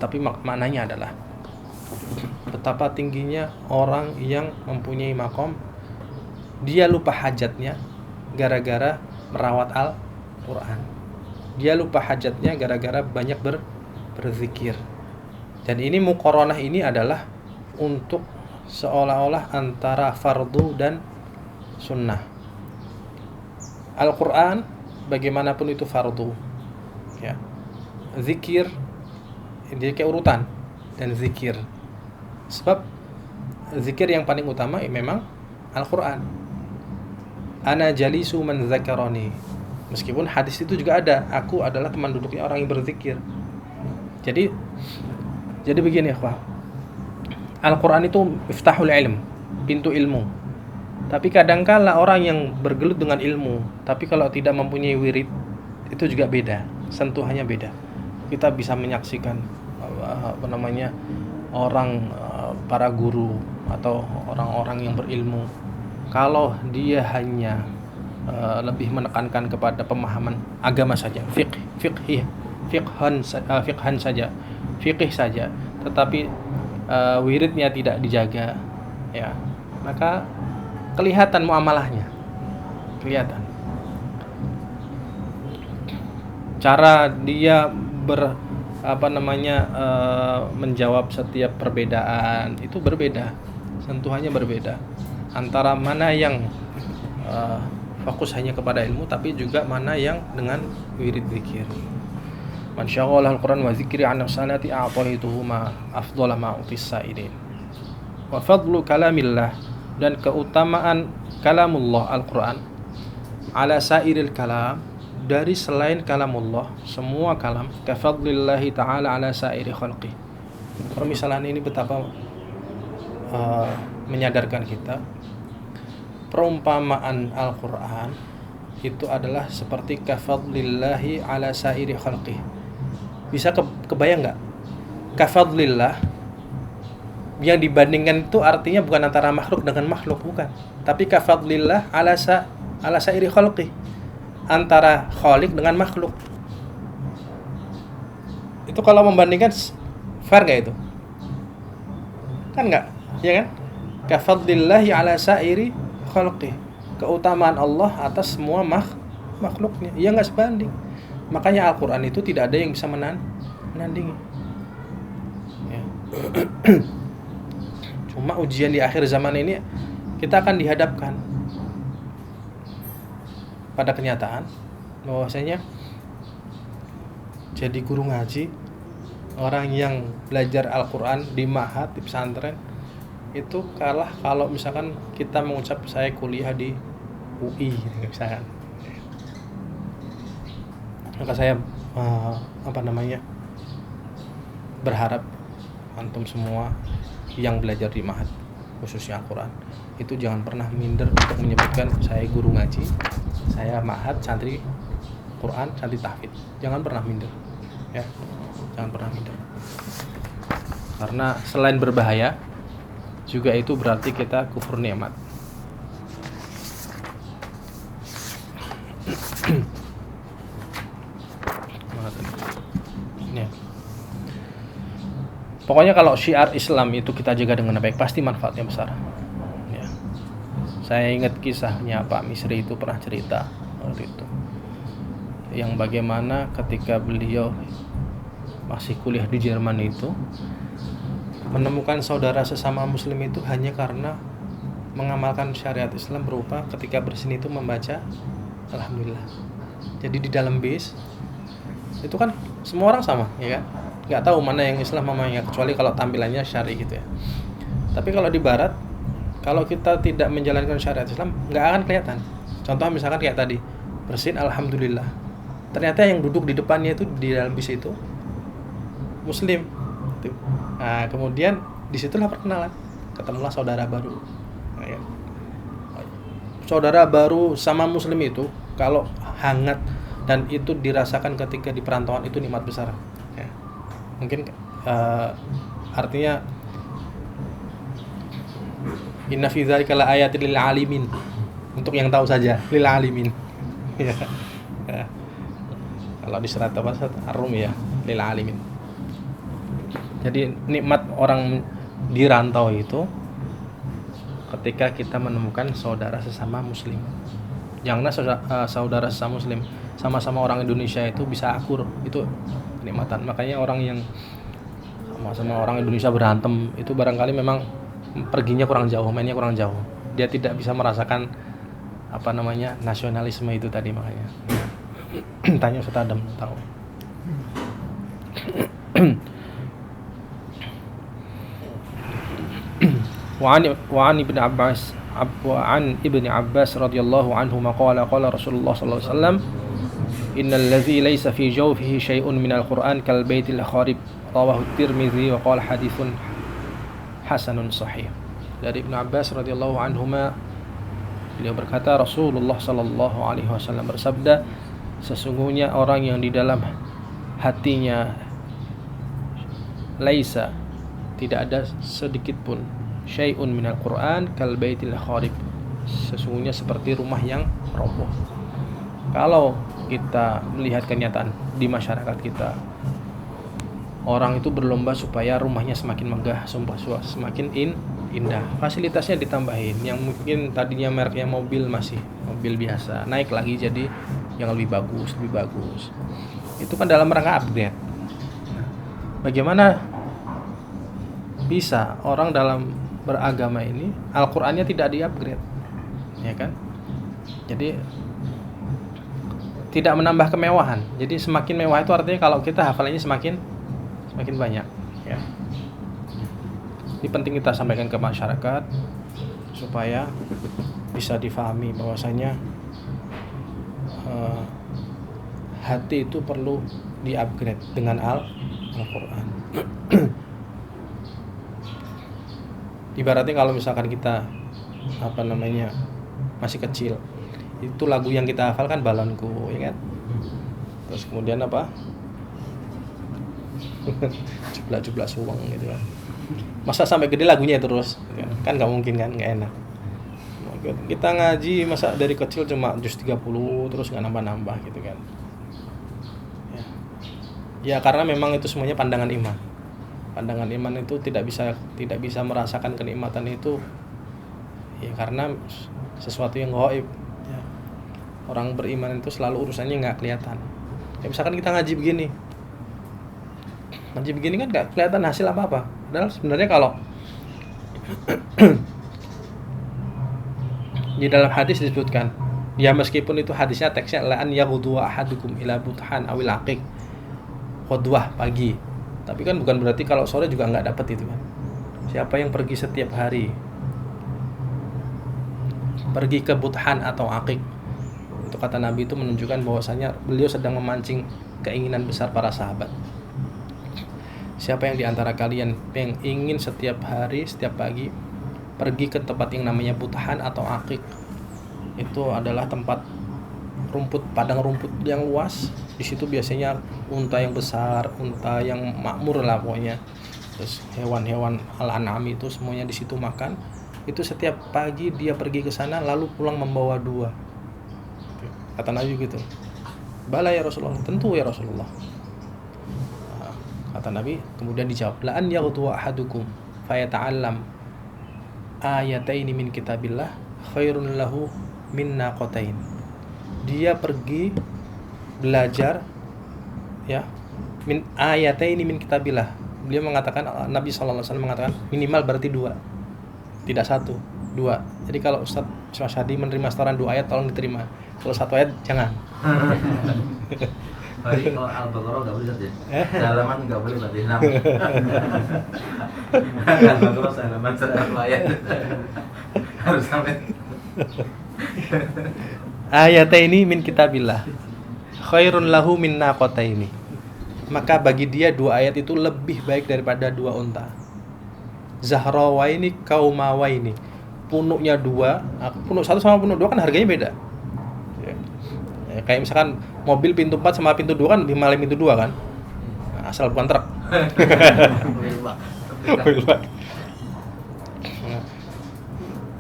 Tapi maknanya adalah betapa tingginya orang yang mempunyai makom, dia lupa hajatnya gara-gara merawat Al-Quran. Dia lupa hajatnya gara-gara banyak berzikir. Dan ini muqaranah ini adalah untuk seolah-olah antara fardu dan sunnah. Al-Quran bagaimanapun itu fardu, ya. Zikir dia kayak urutan, dan zikir Sebab zikir yang paling utama memang Al-Quran. Ana jalisu man zakaroni. Meskipun hadis itu juga ada, aku adalah teman duduknya orang yang berzikir. Jadi begini ya, Al-Quran itu miftahul ilm, pintu ilmu. Tapi kadangkala orang yang bergelut dengan ilmu, tapi kalau tidak mempunyai wirid, itu juga beda, sentuhannya beda. Kita bisa menyaksikan orang, para guru atau orang-orang yang berilmu, kalau dia hanya lebih menekankan kepada pemahaman agama saja, fikih saja, tetapi wiridnya tidak dijaga, ya, maka kelihatan muamalahnya, kelihatan cara dia menjawab setiap perbedaan itu berbeda, sentuhannya berbeda antara mana yang fokus hanya kepada ilmu, tapi juga mana yang dengan wirid zikir. Man syaghala al-Quran wa zikri an salati a'taytuhu ma afdhala ma utis sa'ilin. Wa fadlu kalamillah, dan keutamaan kalamullah Al-Quran ala sairil kalam, dari selain kalamullah, semua kalam, kafadlillahi ta'ala ala sairi khalqih. Permisalan ini betapa menyadarkan kita perumpamaan Al-Quran itu adalah seperti kafadlillahi ala sairi khalqih. Bisa kebayang gak? Kafadlillah yang dibandingkan itu artinya bukan antara makhluk dengan makhluk, bukan, tapi kafadlillah ala sairi khalqih, antara khaliq dengan makhluk. Itu kalau membandingkan fair gak itu? Kan enggak, ya kan? Kafadlillahi ala sairi khalqih, keutamaan Allah atas semua makhluknya, ya enggak sebanding. Makanya Al-Quran itu tidak ada yang bisa menandingi, ya. Cuma ujian di akhir zaman ini, kita akan dihadapkan pada kenyataan bahwasanya jadi guru ngaji, orang yang belajar Al-Quran di ma'had, di pesantren, itu kalah kalau misalkan kita mengucap saya kuliah di UI misalkan. Maka saya berharap antum semua yang belajar di ma'had, khususnya Al-Quran, itu jangan pernah minder untuk menyebutkan saya guru ngaji, saya ma'had, santri Quran, santri tahfidz. Jangan pernah minder, ya, jangan pernah minder. Karena selain berbahaya, juga itu berarti kita kufur nikmat. Ya. Pokoknya kalau syiar Islam itu kita jaga dengan baik, pasti manfaatnya besar. Ya. Saya ingat kisahnya Pak Misri itu pernah cerita waktu itu, yang bagaimana ketika beliau masih kuliah di Jerman itu menemukan saudara sesama muslim itu hanya karena mengamalkan syariat Islam berupa ketika bersin itu membaca Alhamdulillah. Jadi di dalam bis itu kan semua orang sama, ya kan? Nggak tahu mana yang Islam mana yang, kecuali kalau tampilannya syari gitu ya. Tapi kalau di barat, kalau kita tidak menjalankan syariat Islam, nggak akan kelihatan. Contoh misalkan kayak tadi, bersin Alhamdulillah, ternyata yang duduk di depannya itu di dalam bis itu muslim. Nah, kemudian disitulah perkenalan, ketemulah saudara baru. Nah, ya. Saudara baru sama muslim itu kalau hangat dan itu dirasakan ketika di perantauan itu nikmat besar. Ya. Mungkin artinya inna fi dzalika la ayatin lil alimin, untuk yang tahu saja, lil alimin. Ya. Ya. Kalau di surat Ar-Rum ya, lil alimin. Jadi nikmat orang di rantau itu ketika kita menemukan saudara sesama muslim. Janganlah saudara sesama muslim, sama-sama orang Indonesia itu bisa akur, itu kenikmatan. Makanya orang yang sama-sama orang Indonesia berantem itu barangkali memang perginya kurang jauh, mainnya kurang jauh. Dia tidak bisa merasakan nasionalisme itu tadi, makanya. Tanya Ustaz Adam tahu. وعن ابن عباس رضي الله عنهما قال قال رسول الله صلى الله عليه وسلم إن الذي ليس في جوفه شيء من القرآن كالبيت الخارب رواه الترمذي وقال حديث حسن صحيح. Dari Ibnu Abbas radhiyallahu anhuma, beliau berkata Rasulullah sallallahu alaihi wasallam bersabda, sesungguhnya orang yang di dalam hatinya laisa, tidak ada sedikit pun, syai'un minal Qur'an kal baitil kharib, sesungguhnya seperti rumah yang roboh. Kalau kita melihat kenyataan di masyarakat kita, orang itu berlomba supaya rumahnya semakin megah, semakin indah, fasilitasnya ditambahin. Yang mungkin tadinya mereknya mobil masih mobil biasa, naik lagi jadi yang lebih bagus. Itu kan dalam rangka upgrade. Bagaimana bisa orang dalam beragama ini Al-Qur'annya tidak di-upgrade? Ya kan? Jadi tidak menambah kemewahan. Jadi semakin mewah itu artinya kalau kita hafalannya semakin banyak, ya. Ini penting kita sampaikan ke masyarakat supaya bisa difahami bahwasanya hati itu perlu di-upgrade dengan Al-Qur'an. Ibaratnya kalau misalkan kita masih kecil, itu lagu yang kita hafal kan Balonku, ya kan? Terus kemudian jublah suweng gitu kan. Masa sampai gede lagunya terus, kan nggak mungkin kan, nggak enak. Kita ngaji masa dari kecil cuma juz 30 terus nggak nambah gitu kan. Ya karena memang itu semuanya pandangan iman. Pandangan iman itu tidak bisa merasakan kenikmatan itu, ya karena sesuatu yang gaib. Ya. Orang beriman itu selalu urusannya nggak kelihatan. Ya misalkan kita ngaji begini kan nggak kelihatan hasil apa-apa. Padahal sebenarnya kalau di dalam hadis disebutkan, ya meskipun itu hadisnya teksnya la an yaghdu ahadukum ila buthan awil aqiq, qudwah pagi, tapi kan bukan berarti kalau sore juga nggak dapat itu kan. Siapa yang pergi setiap hari pergi ke buthan atau aqiq, itu kata Nabi itu menunjukkan bahwasanya beliau sedang memancing keinginan besar para sahabat. Siapa yang diantara kalian yang ingin setiap hari, setiap pagi pergi ke tempat yang namanya buthan atau aqiq, itu adalah tempat padang rumput yang luas. Di situ biasanya unta yang besar, unta yang makmur lah pokoknya. Terus hewan-hewan al-an'am itu semuanya di situ makan. Itu setiap pagi dia pergi ke sana lalu pulang membawa 2. Kata Nabi gitu. Bala ya Rasulullah, tentu ya Rasulullah. Kata Nabi, kemudian dijawab, la an yaghdu ahadukum fayata'allam ayataini min kitabillah khairun lahu min naqatain. Dia pergi belajar, ya, min ayataini min kitabillah. Beliau mengatakan, Nabi sallallahu alaihi wasallam mengatakan minimal berarti 2. Tidak 1, 2. Jadi kalau Ustaz Syahdi menerima setoran 2 ayat tolong diterima. Kalau 1 ayat jangan. Hari kalau Al-Baqarah nggak boleh ya? Halaman nggak boleh berarti 6. Al-Baqarah halaman 1 ayat harus sampai. Ayataini min kitabillah khairun lahu min naqataini. Maka bagi dia 2 ayat itu lebih baik daripada 2 unta. Zahrawaini kaumawaini. Punuknya 2, punuk 1 sama punuk 2 kan harganya beda. Ya, kayak misalkan mobil pintu 4 sama pintu 2 kan lebih mahal pintu 2 kan? Nah, asal bukan truk. Nah,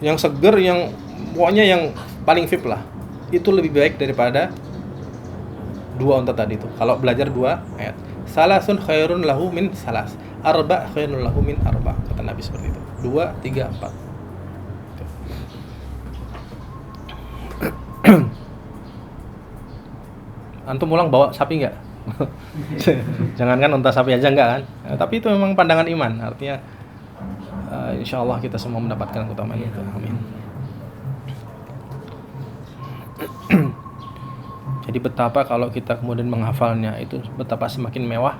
yang seger, yang pokoknya yang paling VIP lah, itu lebih baik daripada 2 unta tadi itu. Kalau belajar 2 ayat, salasun khairun lahu min salas, arba khairun lahu min arba, kata Nabi seperti itu. 2, 3, 4. Antum pulang bawa sapi enggak? Jangankan unta, sapi aja enggak kan? Tapi itu memang pandangan iman. Artinya insyaallah kita semua mendapatkan keutamaan itu. Amin. Jadi betapa kalau kita kemudian menghafalnya itu betapa semakin mewah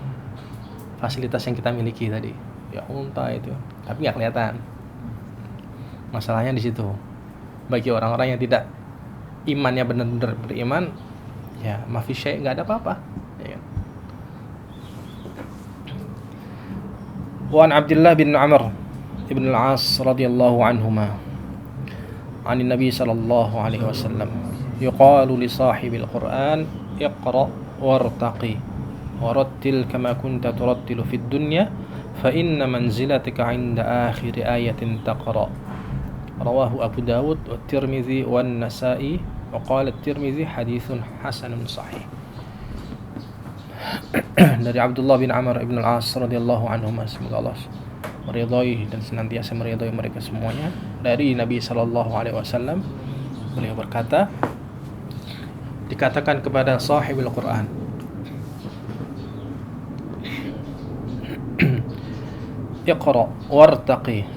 fasilitas yang kita miliki tadi. Ya unta itu, tapi enggak kelihatan. Masalahnya di situ. Bagi orang-orang yang tidak imannya benar-benar beriman, ya mafi syai' enggak ada apa-apa, ya kan? Wa an Abdullah bin Amr ibn al-As radhiyallahu anhuma 'an Nabi sallallahu alaihi wasallam yuqalu li sahibil Qur'an iqra wartaqi warattil kama kunta turattilu fid dunya fa inna manzilataka 'inda akhir ayatin taqra. Rawahu Abu Dawud wa Tirmizi wa Nasa'i wa qala Tirmizi haditsun hasanun sahih. Dari Abdullah bin Amr ibn al-As radhiyallahu anhu, semoga Allah meridhai dan senantiasa meridhai mereka semuanya, dari Nabi sallallahu alaihi wasallam, beliau berkata, dikatakan kepada sahibul Quran, Iqra wartaqi,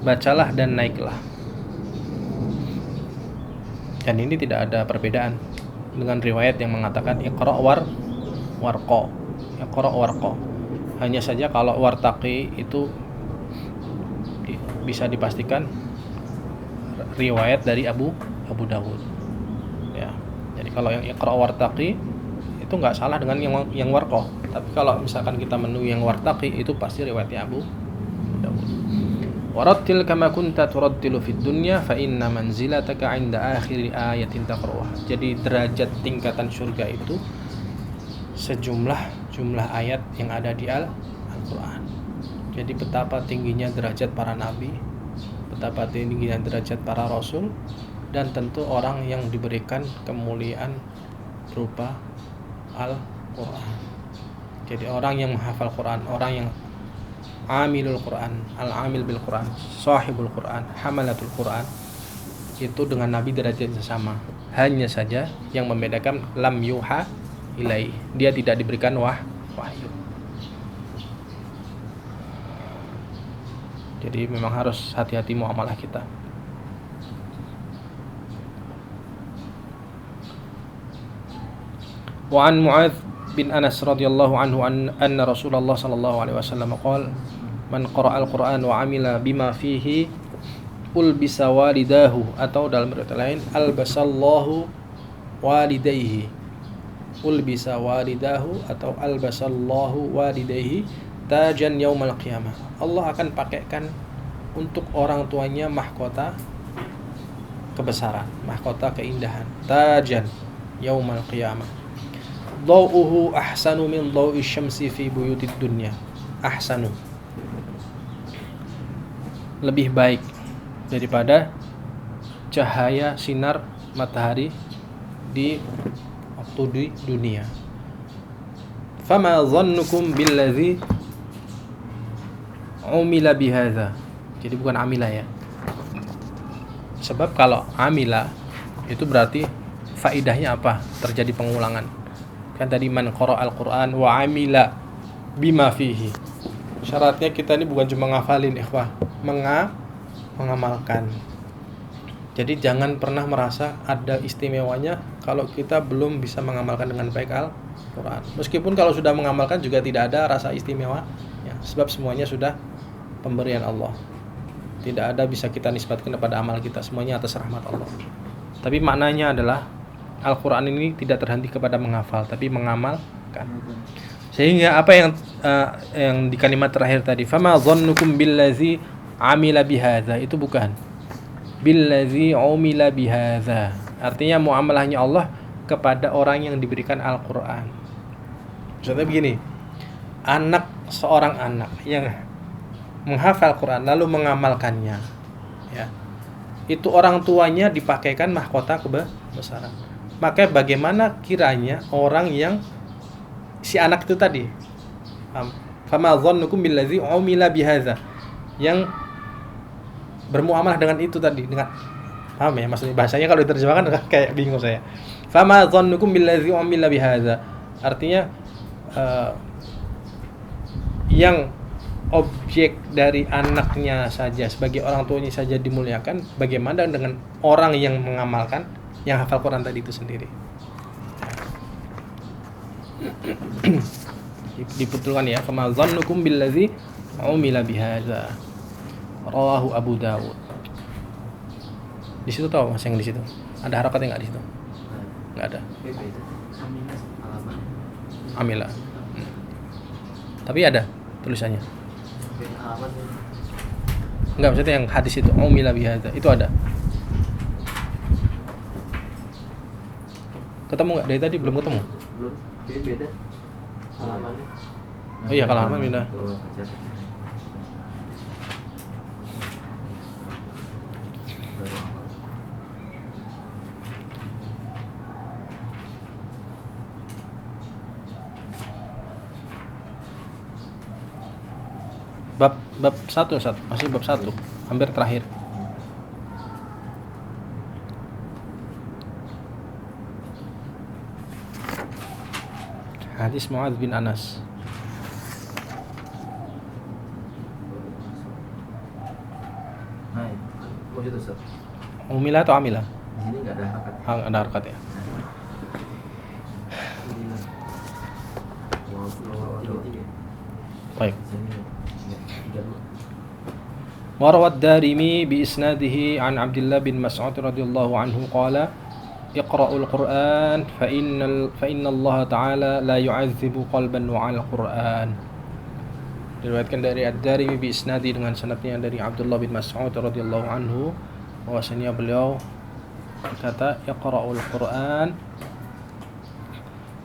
bacalah dan naiklah. Dan ini tidak ada perbedaan dengan riwayat yang mengatakan Iqra warqa. Iqra warqa. Hanya saja kalau wartaqi itu bisa dipastikan riwayat dari Abu Dawud. Ya. Jadi kalau yang Iqra wartaqi itu nggak salah dengan yang warqa. Tapi kalau misalkan kita menu yang wartaqi itu pasti riwayatnya Abu Dawud. Warattil kama kunta turattilu fid dunya fa inna manzilataka 'inda akhir ayatin taqra'uha. Jadi derajat tingkatan surga itu jumlah ayat yang ada di Al-Qur'an. Jadi betapa tingginya derajat para nabi, betapa tingginya derajat para rasul, dan tentu orang yang diberikan kemuliaan berupa Al-Qur'an. Jadi orang yang menghafal Quran, orang yang amilul Quran, al-amil bil Quran, sahibul Quran, hamalatul Quran, itu dengan nabi derajatnya sama. Hanya saja yang membedakan lam yuha ilai, dia tidak diberikan wahyu. Jadi memang harus hati-hati muamalah kita. Wa an Mu'adz bin Anas radhiyallahu anhu anna Rasulullah sallallahu alaihi wasallam qala man qara'al Qur'an wa 'amila bima fihi ulbisa walidahu, atau dalam riwayat lain albasallahu walidayhi, ulbisa walidahu atau albasallahu walidayhi tajan yaumal qiyamah. Allah akan pakaikan untuk orang tuanya mahkota kebesaran, mahkota keindahan, tajan yaumal qiyamah. Dhau'uhu ahsanu min dhau'i syamsi fi buyutid dunya. Ahsanu, lebih baik daripada cahaya sinar matahari di waktu di dunia. Fama dhannukum billadzi umila bihadza. Jadi bukan amila ya. Sebab kalau amila itu berarti faidahnya apa? Terjadi pengulangan. Kan tadi man qara'al Qur'an wa amila bima fihi. Syaratnya kita ini bukan cuma ngafalin, ikhwah, mengamalkan. Jadi jangan pernah merasa ada istimewanya kalau kita belum bisa mengamalkan dengan baik Al-Quran. Meskipun kalau sudah mengamalkan juga tidak ada rasa istimewa ya, sebab semuanya sudah pemberian Allah. Tidak ada bisa kita nisbatkan kepada amal kita, semuanya atas rahmat Allah. Tapi maknanya adalah Al-Quran ini tidak terhenti kepada menghafal, tapi mengamalkan. Sehingga apa yang di kalimat terakhir tadi, fama dhannukum billazi amila bihadza, itu bukan billazi umila bihadza. Artinya muamalahnya Allah kepada orang yang diberikan Al-Qur'an. Maksudnya begini, seorang anak yang menghafal Quran lalu mengamalkannya, ya, itu orang tuanya dipakaikan mahkota kebesaran. Maka bagaimana kiranya orang yang si anak itu tadi, fama dhannukum billazi umila bihadza, yang bermuamalah dengan itu tadi, dengan paham ya maksudnya, bahasanya kalau diterjemahkan kayak bingung saya. Fama dhannukum billazi umila bihadza artinya yang objek dari anaknya saja, sebagai orang tuanya saja dimuliakan, bagaimana dengan orang yang mengamalkan, yang hafal Quran tadi itu sendiri. Dibetulkan ya, fama dhannukum billazi umila bihadza. Rawahu Abu Dawud. Di situ tahu Mas yang di situ. Ada harakatnya nggak di situ? Nggak ada. PP itu halaman Amila. Tapi ada tulisannya. halaman Enggak, maksudnya yang hadis itu umila bihadza itu ada. Ketemu nggak dari tadi? Belum ketemu. belum, ini beda halamannya. Oh iya, kalau halaman beda. Bab 1 masih bab 1, hampir terakhir. Hadis Muadz bin Anas. Nah, itu Ustaz. Umila atau amila? Di sini enggak ada harakat. Ada harakat ya. Baik. وروى الدارمي بإسناده عن عبد الله بن مسعود رضي الله عنه قال اقرأوا القرآن فإن الله تعالى لا يعذب قلبا وعلى القرآن. Diriwayatkan dari Ad-Darimi bi isnadi dengan sanadnya dari Abdullah bin Mas'ud radhiyallahu anhu bahwasanya beliau berkata iqra'ul Qur'an,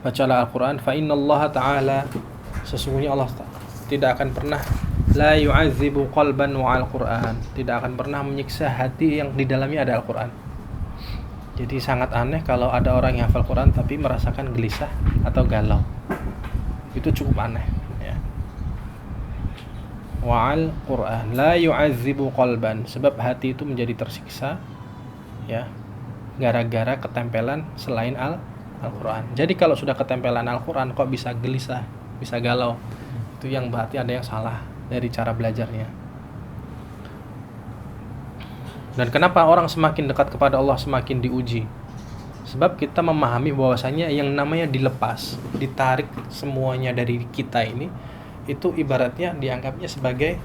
bacalah Al-Qur'an, fa innallaha ta'ala, sesungguhnya Allah tidak akan pernah la yu'adzibu qalban wa al-Qur'an, tidak akan pernah menyiksa hati yang di dalamnya ada Al-Qur'an. Jadi sangat aneh kalau ada orang yang hafal Quran tapi merasakan gelisah atau galau. Itu cukup aneh ya. Wa al-Qur'an la yu'adzibu qalban, sebab hati itu menjadi tersiksa ya gara-gara ketempelan selain Al-Qur'an. Jadi kalau sudah ketempelan Al-Qur'an kok bisa gelisah, bisa galau, itu yang berarti ada yang salah dari cara belajarnya. Dan kenapa orang semakin dekat kepada Allah semakin diuji? Sebab kita memahami bahwasanya yang namanya dilepas, ditarik semuanya dari kita ini, itu ibaratnya dianggapnya sebagai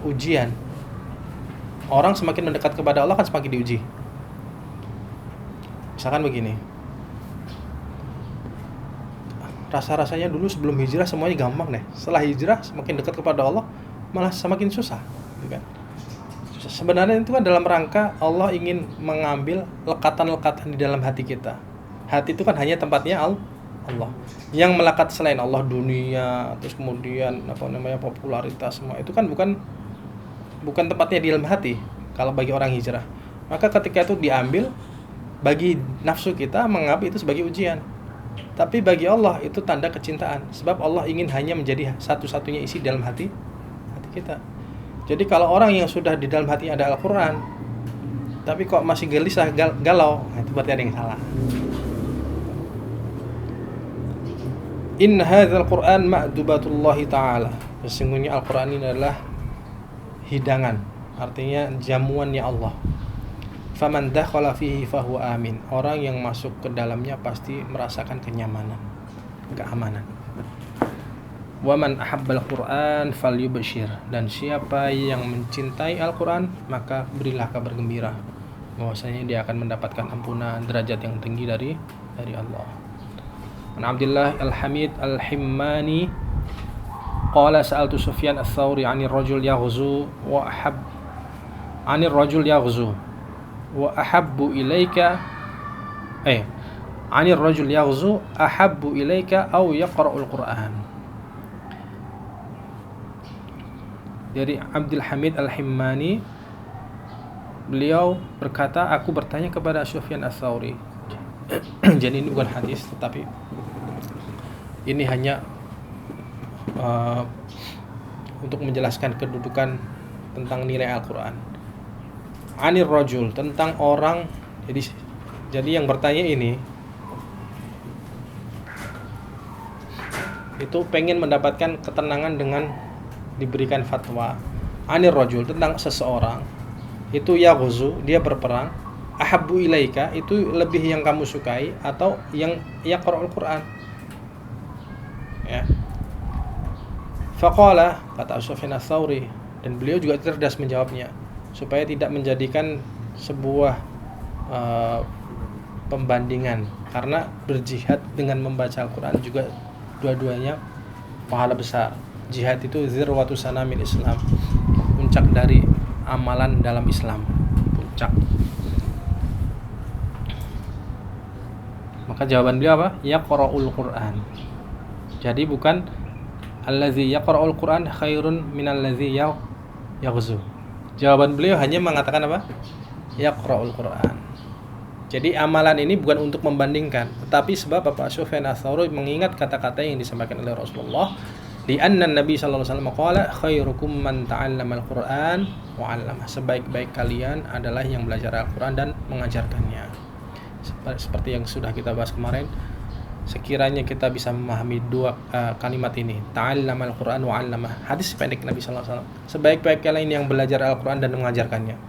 ujian. Orang semakin mendekat kepada Allah kan semakin diuji. Misalkan begini, rasa-rasanya dulu sebelum hijrah semuanya gampang deh. Setelah hijrah semakin dekat kepada Allah malah semakin susah, gitu kan? Sebenarnya itu kan dalam rangka Allah ingin mengambil lekatan-lekatan di dalam hati kita. Hati itu kan hanya tempatnya Allah. Yang melekat selain Allah, dunia, terus kemudian popularitas, semua itu kan bukan tempatnya di dalam hati kalau bagi orang hijrah. Maka ketika itu diambil, bagi nafsu kita menganggap itu sebagai ujian. Tapi bagi Allah itu tanda kecintaan, sebab Allah ingin hanya menjadi satu-satunya isi dalam hati kita. Jadi kalau orang yang sudah di dalam hati ada Al-Quran tapi kok masih gelisah, galau, itu berarti ada yang salah. Inna hadzal Qur'an ma'dubatullahi ta'ala, sesungguhnya Al-Quran ini adalah hidangan, artinya jamuannya Allah. Faman dakhala fihi fahuwa amin, orang yang masuk ke dalamnya pasti merasakan kenyamanan, keamanan. Wa man ahabbal Qur'an falyubshir, dan siapa yang mencintai Al-Qur'an maka berilah kabar gembira bahwasanya dia akan mendapatkan ampunan, derajat yang tinggi dari Allah. An Abdullah Al-Hamid Al-Himmani qala sa'altu Sufyan Ats-Tsauri 'anil rajul yaghzu wa ahabbu ilaika 'anil rajul yaghzu ahabbu ilaika aw yaqra'ul Qur'an. Dari Abdul Hamid Al-Himmani, beliau berkata, aku bertanya kepada Sufyan Ats-Tsauri. Jadi ini bukan hadis, tetapi ini hanya untuk menjelaskan kedudukan tentang nilai Al-Quran. Anir rajul, tentang orang. Jadi yang bertanya ini itu pengen mendapatkan ketenangan dengan diberikan fatwa. Anir rajul, tentang seseorang itu yaghzu, dia berperang, ahabbu ilaika, itu lebih yang kamu sukai atau yang yaqra'ul Qur'an ya. Faqala, kata Sufyan Ats-Tsauri, dan beliau juga cerdas menjawabnya supaya tidak menjadikan sebuah pembandingan, karena berjihad dengan membaca Al-Quran juga dua-duanya pahala besar. Jihad itu zirwatu sanamil Islam, puncak dari amalan dalam Islam, puncak. Maka jawaban beliau apa? Yaqra'ul Qur'an. Jadi bukan allazi yaqra'ul Qur'an khairun minallazi yaghzu. Jawaban beliau hanya mengatakan apa? Yaqra'ul Qur'an. Jadi amalan ini bukan untuk membandingkan, tetapi sebab Bapak Sufyan Ats-Tsauri mengingat kata-kata yang disampaikan oleh Rasulullah, li'anna Nabi sallallahu alaihi wasallam qala khairukum man ta'allama al-Qur'an wa 'allama. Sebaik-baik kalian adalah yang belajar Al-Qur'an dan mengajarkannya. Seperti yang sudah kita bahas kemarin, sekiranya kita bisa memahami dua kalimat ini, ta'allama al-Qur'an wa 'allama. Hadis pendek Nabi sallallahu alaihi wasallam. Sebaik-baik kalian yang belajar Al-Qur'an dan mengajarkannya.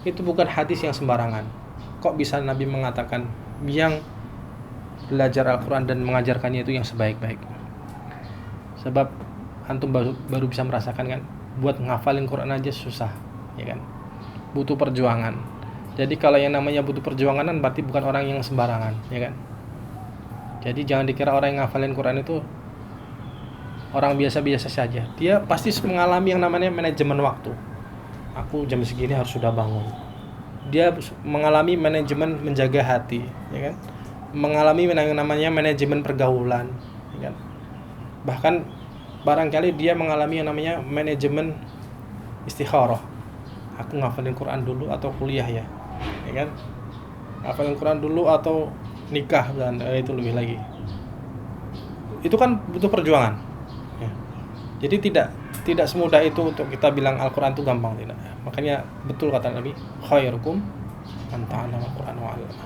Itu bukan hadis yang sembarangan. Kok bisa Nabi mengatakan yang belajar Al-Quran dan mengajarkannya itu yang sebaik-baik? Sebab antum baru bisa merasakan kan, buat ngafalin Quran aja susah, ya kan? Butuh perjuangan. Jadi kalau yang namanya butuh perjuangan kan berarti bukan orang yang sembarangan, ya kan? Jadi jangan dikira orang yang ngafalin Quran itu orang biasa-biasa saja. Dia pasti mengalami yang namanya manajemen waktu. Aku jam segini harus sudah bangun. Dia mengalami manajemen menjaga hati, ya kan? Mengalami yang namanya manajemen pergaulan, ya kan? Bahkan barangkali dia mengalami yang namanya manajemen istikharah. Aku ngafalin Quran dulu atau kuliah ya kan? Ngafalin Quran dulu atau nikah, dan itu lebih lagi. Itu kan butuh perjuangan. Ya. Jadi tidak semudah itu untuk kita bilang Al-Quran itu gampang, tidak. Makanya betul kata Nabi, khairukum man ta'allama al-Quran wa 'allama.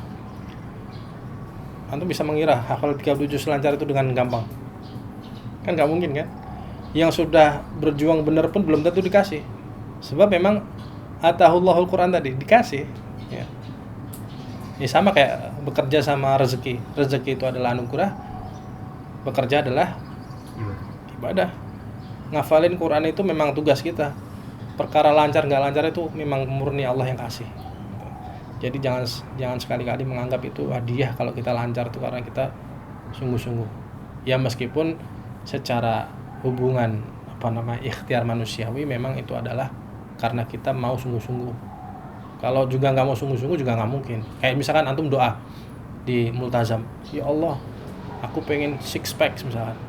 Antum bisa mengira hafal 30 juz lancar itu dengan gampang? Kan nggak mungkin kan? Yang sudah berjuang benar pun belum tentu dikasih. Sebab memang atahullahul Quran tadi dikasih. Ya. Ini sama kayak bekerja sama rezeki. Rezeki itu adalah anugerah, bekerja adalah ibadah. Ngafalin Quran itu memang tugas kita. Perkara lancar nggak lancar itu memang murni Allah yang kasih. Jadi jangan sekali-kali menganggap itu hadiah kalau kita lancar itu karena kita sungguh-sungguh. Ya meskipun secara hubungan ikhtiar manusiawi memang itu adalah karena kita mau sungguh-sungguh. Kalau juga nggak mau sungguh-sungguh juga nggak mungkin. Kayak misalkan antum doa di multazam, ya Allah, aku pengen six pack misalkan.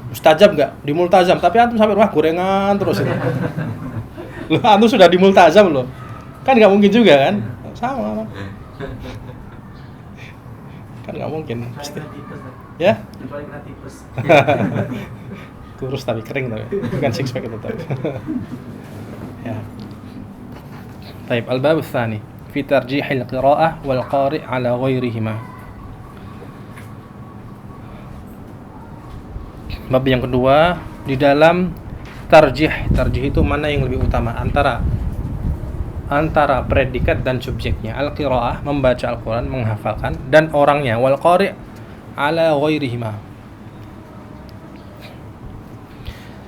Mustajab nggak di multazam, tapi antum sampai rumah gorengan terus itu. Loh, antum sudah di multazam loh. Kan nggak mungkin juga kan? Sama. Kan nggak mungkin. Ya? Kurus tapi kering tapi. Bukan six pack itu tapi. Ya. Baik, al-bab ats-tsani fi tarjihil qira'ah wal qari' ala ghairihima. Bab yang kedua di dalam tarjih itu mana yang lebih utama antara predikat dan subjeknya. Al-qiraah membaca Al-Quran, menghafalkan, dan orangnya. Wal qari' ala ghairihima.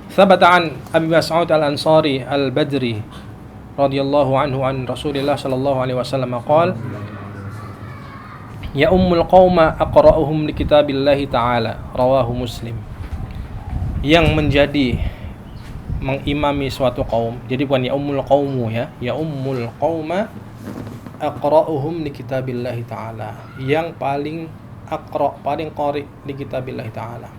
Thabata an Abi Mas'ud al-Ansari al-Badri radhiyallahu anhu an Rasulillah sallallahu alaihi wasallam qala ya ummul qauma aqra'uhum li kitabillahi ta'ala, rawahu Muslim. Yang menjadi mengimami suatu kaum, jadi bukan ya ummul qaumu ya ummul qauma aqra'uhum li kitabillahi ta'ala, yang paling paling qari li kitabillahi ta'ala.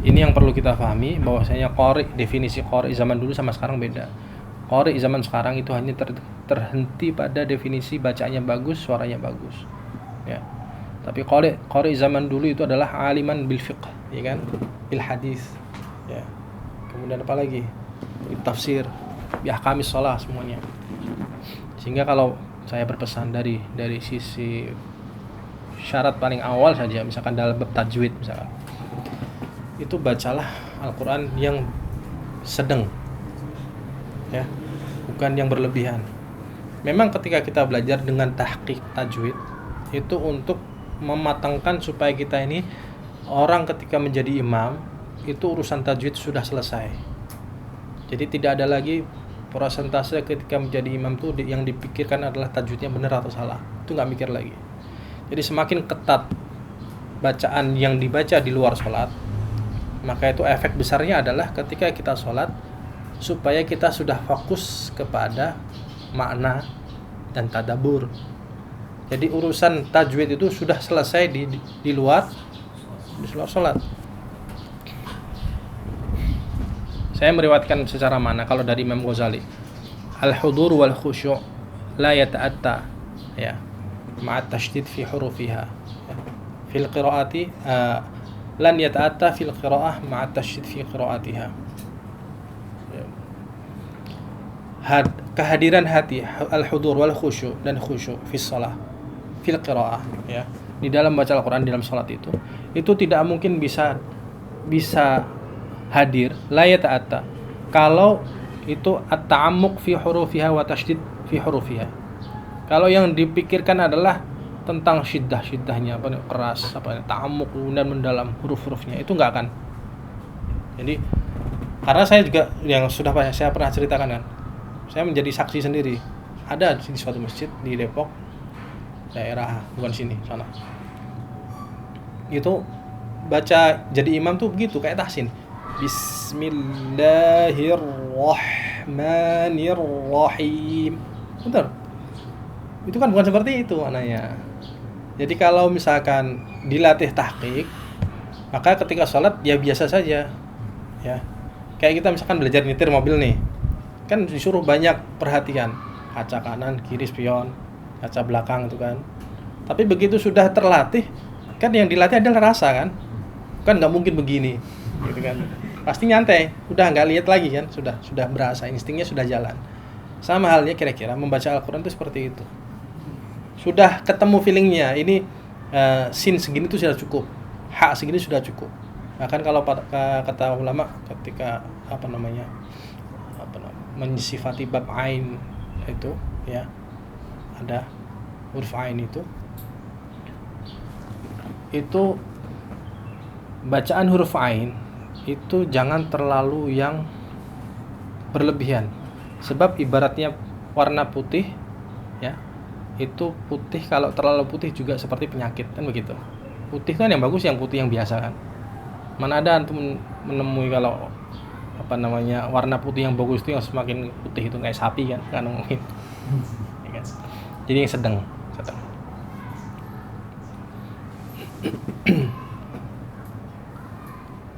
Ini yang perlu kita pahami, bahwasanya qari, definisi qari zaman dulu sama sekarang beda. Qari zaman sekarang itu hanya terhenti pada definisi bacaannya bagus, suaranya bagus, ya. Tapi qari zaman dulu itu adalah aliman bil fiqh, ya kan? Bil hadis, ya. Kemudian apa lagi? Bil tafsir, bi ahkamis shalah semuanya. Sehingga kalau saya berpesan dari sisi syarat paling awal saja, misalkan dalam bab tajwid misalkan, itu bacalah Al-Quran yang sedang, ya, bukan yang berlebihan. Memang ketika kita belajar dengan tahqiq tajwid itu untuk mematangkan supaya kita ini orang ketika menjadi imam itu urusan tajwid sudah selesai. Jadi tidak ada lagi Persentase ketika menjadi imam tuh yang dipikirkan adalah tajwidnya benar atau salah. Itu nggak mikir lagi. Jadi semakin ketat bacaan yang dibaca di luar sholat, maka itu efek besarnya adalah ketika kita sholat, supaya kita sudah fokus kepada makna dan tadabbur. Jadi urusan tajwid itu sudah selesai di luar sholat. Saya meriwayatkan secara mana kalau dari Imam Ghazali, al-hudur wal khusyu' la yata'atta ya ma'a tasydid fi hurufiha ya. Fil qiraati lan yata'atta fil qiraah ma'a tasydid fi qiraatiha. Kehadiran hati, al-hudur wal khusyu' dan khusyu' fi shalah fil qiraah ya, di dalam baca Al-Qur'an dalam salat itu tidak mungkin bisa hadir la yata'atta kalau itu at-ta'ammuq fi hurufiha wa tasydid fi hurufiha. Kalau yang dipikirkan adalah tentang syiddah-syiddahnya, keras, ta'ammuq dan mendalam huruf-hurufnya, itu enggak akan. Jadi karena saya juga yang sudah saya pernah ceritakan kan, saya menjadi saksi sendiri. Ada di suatu masjid di Depok, daerah bukan sini, sana. Itu baca jadi imam tuh begitu kayak tahsin. Bismillahirrahmanirrahim. Betul. Itu kan bukan seperti itu maknanya. Jadi kalau misalkan dilatih tahqiq, maka ketika sholat ya biasa saja. Ya. Kayak kita misalkan belajar nyetir mobil nih. Kan disuruh banyak perhatian. Kaca kanan, kiri spion, kaca belakang itu kan. Tapi begitu sudah terlatih, kan yang dilatih adalah rasa kan. Kan nggak mungkin begini, gitu kan. Pasti nyantai, udah nggak lihat lagi kan, sudah berasa, instingnya sudah jalan. Sama halnya kira-kira membaca Al-Quran itu seperti itu. Sudah ketemu feelingnya, ini sin segini itu sudah cukup, ha segini sudah cukup. Bahkan kalau kata ulama ketika mensifati bab ain itu ya, ada huruf ain itu bacaan huruf ain itu jangan terlalu yang berlebihan, sebab ibaratnya warna putih ya, itu putih kalau terlalu putih juga seperti penyakit kan begitu. Putih kan yang bagus, yang putih yang biasa kan. Mana ada antum menemui kalau warna putih yang bagus itu yang semakin putih itu kayak sapi kan mungkin. Ya kan? Jadi yang sedang.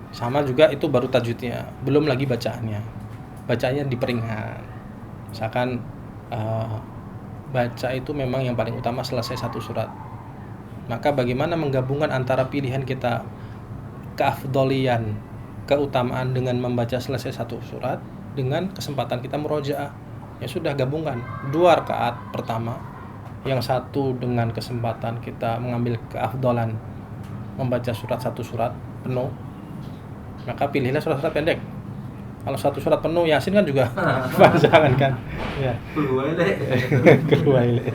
Sama juga itu baru tajwidnya, belum lagi bacaannya. Bacaannya diperingat. Misalkan baca itu memang yang paling utama selesai satu surat. Maka bagaimana menggabungkan antara pilihan kita keafdolian, keutamaan dengan membaca selesai satu surat dengan kesempatan kita murojaah. Ya sudah, gabungkan 2 rakaat pertama, yang satu dengan kesempatan kita mengambil keafdolan membaca satu surat penuh, maka pilihlah surat-surat pendek. Kalau satu surat penuh Yasin kan juga jangan kan. Ya. Keluaile.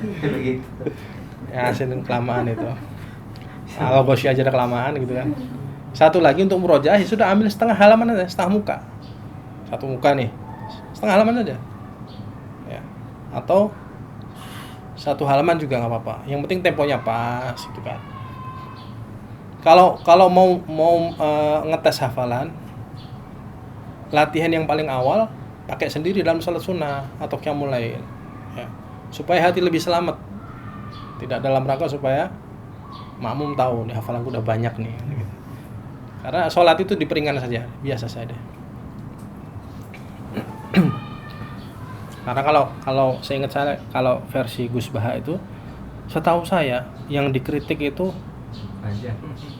Yasin kelamaan itu. Kalau bosnya aja ada kelamaan gitu kan. Satu lagi untuk murojaah ya sudah, ambil setengah halaman aja, setengah muka. Satu muka nih, setengah halaman aja. Ya. Atau satu halaman juga nggak apa-apa. Yang penting temponya pas gitu kan. Kalau mau ngetes hafalan, latihan yang paling awal pakai sendiri dalam salat sunnah atau qiyamul lail ya, supaya hati lebih selamat, tidak dalam rangka supaya makmum tahu nih hafalanku udah banyak nih gitu. Karena salat itu diperingan saja, biasa saja. Karena kalau saya ingat, kalau versi Gus Baha itu, setahu saya yang dikritik itu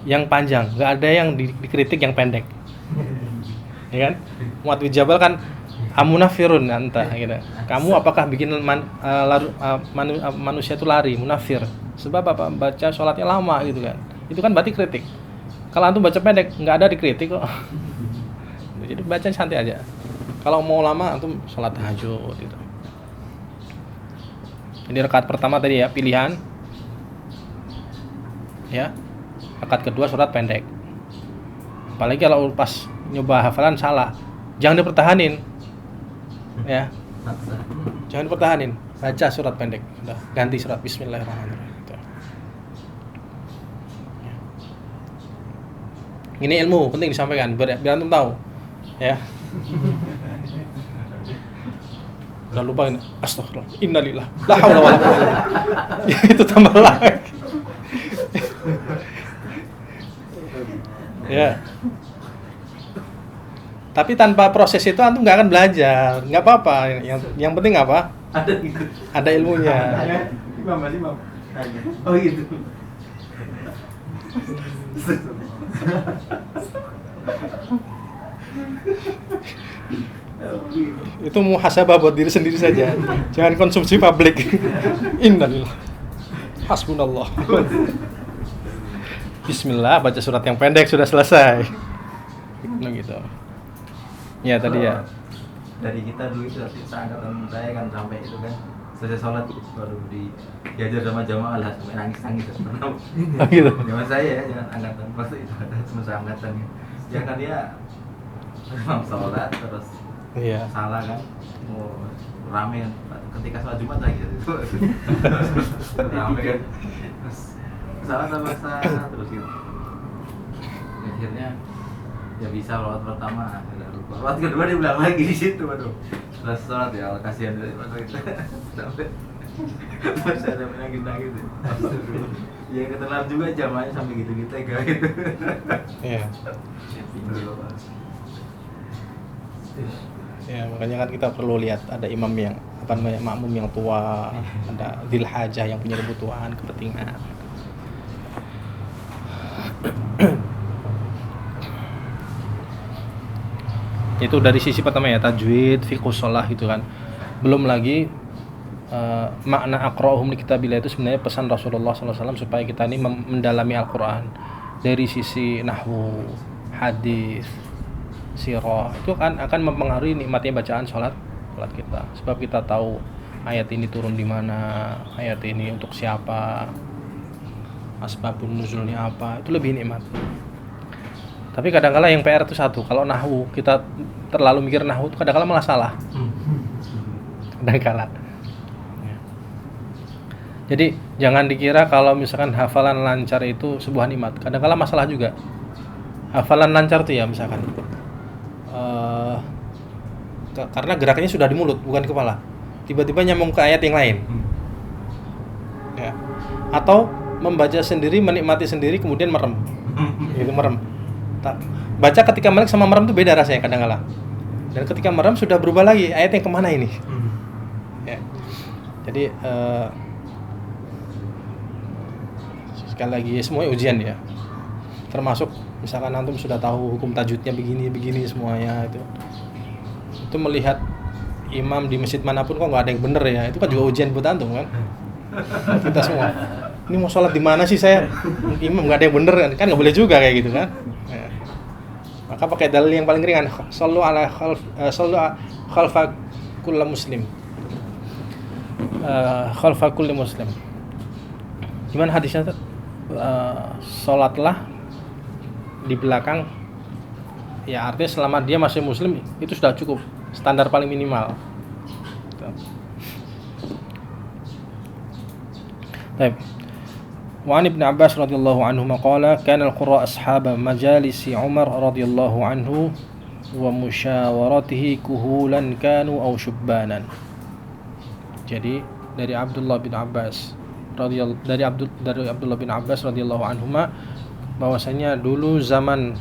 yang panjang, nggak ada yang dikritik yang pendek. Ya kan? Mu'adz bin Jabal kan amunafirun anta gitu. Kamu apakah bikin manusia itu lari, munafir? Sebab apa? Baca sholatnya lama gitu kan. Itu kan berarti kritik. Kalau antum baca pendek, nggak ada dikritik kok. Jadi baca santai aja. Kalau mau lama antum sholat tahajud gitu. Jadi rakaat pertama tadi ya, pilihan. Ya. Rakaat kedua surat pendek. Apalagi kalau pas nyoba hafalan salah, jangan dipertahanin. Ya. Maksa. Jangan pertahanin, baca surat pendek. Udah, ganti surat Bismillahirrahmanirrahim. Gitu. Ya. Ini ilmu penting disampaikan biar antum tahu. Ya. Udah lupa ini. Astagfirullah. Innalillah. La haula wala quwwata. Ya, itu tambah lagi. Ya. Tapi tanpa proses itu antum nggak akan belajar. Nggak apa-apa. Yang penting apa? Ada gitu. Ada ilmunya. Imam. Oh gitu. Itu muhasabah buat diri sendiri saja. Jangan konsumsi publik. Innalillah. Hasbunallah. Bismillah, baca surat yang pendek sudah selesai. Gitu. Ya tadi ya. Dari kita dulu itu seangkatan saya kan sampai itu kan selesai sholat baru diajar sama jamaah lah sampai nangis pernah. Oh gitu. Zaman saya ya, jangan angkatan pasti itu ada semasa angkatan ya. Ya kan dia imam sholat terus Iya. salah kan mau rame ketika sholat Jumat lagi gitu. Rame kan terus salah terus gitu. Akhirnya ya bisa sholat pertama agak lupa. Sholat kedua dia bilang lagi di situ, waduh. Setelah sholat ya Allah kasihan dari waktu itu sampai masih ada nangis ya. Ya ketelan juga jamaahnya sampai gitu-gitu tega gitu. Iya. Ya makanya kan kita perlu lihat ada imam yang makmum yang tua, ada dzil hajah yang punya kebutuhan, kepentingan. Itu dari sisi pertama ya, tajwid, fiqhus shalah gitu kan. Belum lagi makna aqra'uhum li kitabillah itu sebenarnya pesan Rasulullah SAW supaya kita ini mendalami Al-Quran dari sisi nahwu, hadis, sirah. Itu kan akan mempengaruhi nikmatnya bacaan sholat kita. Sebab kita tahu ayat ini turun di mana, ayat ini untuk siapa, asbabun nuzulnya apa, itu lebih nikmat. Tapi kadang-kala yang PR itu satu, kalau nahwu kita terlalu mikir nahwu itu kadang-kala malah salah. Kadang-kala. Ya. Jadi jangan dikira kalau misalkan hafalan lancar itu sebuah nikmat. Kadang-kala masalah juga. Hafalan lancar itu ya misalkan karena gerakannya sudah di mulut bukan kepala. Tiba-tiba nyambung ke ayat yang lain. Ya. Atau membaca sendiri, menikmati sendiri kemudian merem. Itu merem. Baca ketika melek sama merem itu beda rasanya kadang-kala. Dan ketika merem sudah berubah lagi ayat yang kemana ini. Ya. Jadi sekali lagi semuanya ujian ya. Termasuk misalkan antum sudah tahu hukum tajwidnya begini semuanya itu melihat imam di masjid manapun kok nggak ada yang bener ya, itu kan juga ujian buat antum kan. Kita semua ini mau sholat di mana sih saya, imam nggak ada yang bener kan nggak boleh juga kayak gitu kan. Ya. Maka pakai dalil yang paling ringan, sallu khalfa kulli muslim, khalfa kulli muslim. Gimana hadisnya tuh? Sholatlah di belakang, ya artinya selama dia masih muslim itu sudah cukup, standar paling minimal. Baik. Wa an Ibnu Abbas radhiyallahu anhu qala kana al-qurra ashaba majalisi Umar radhiyallahu anhu wa musyawaratihi kuhulan kanu aw syubbanan. Jadi dari Abdullah bin Abbas dari Abdullah bin Abbas radhiyallahu anhuma bahwasanya dulu zaman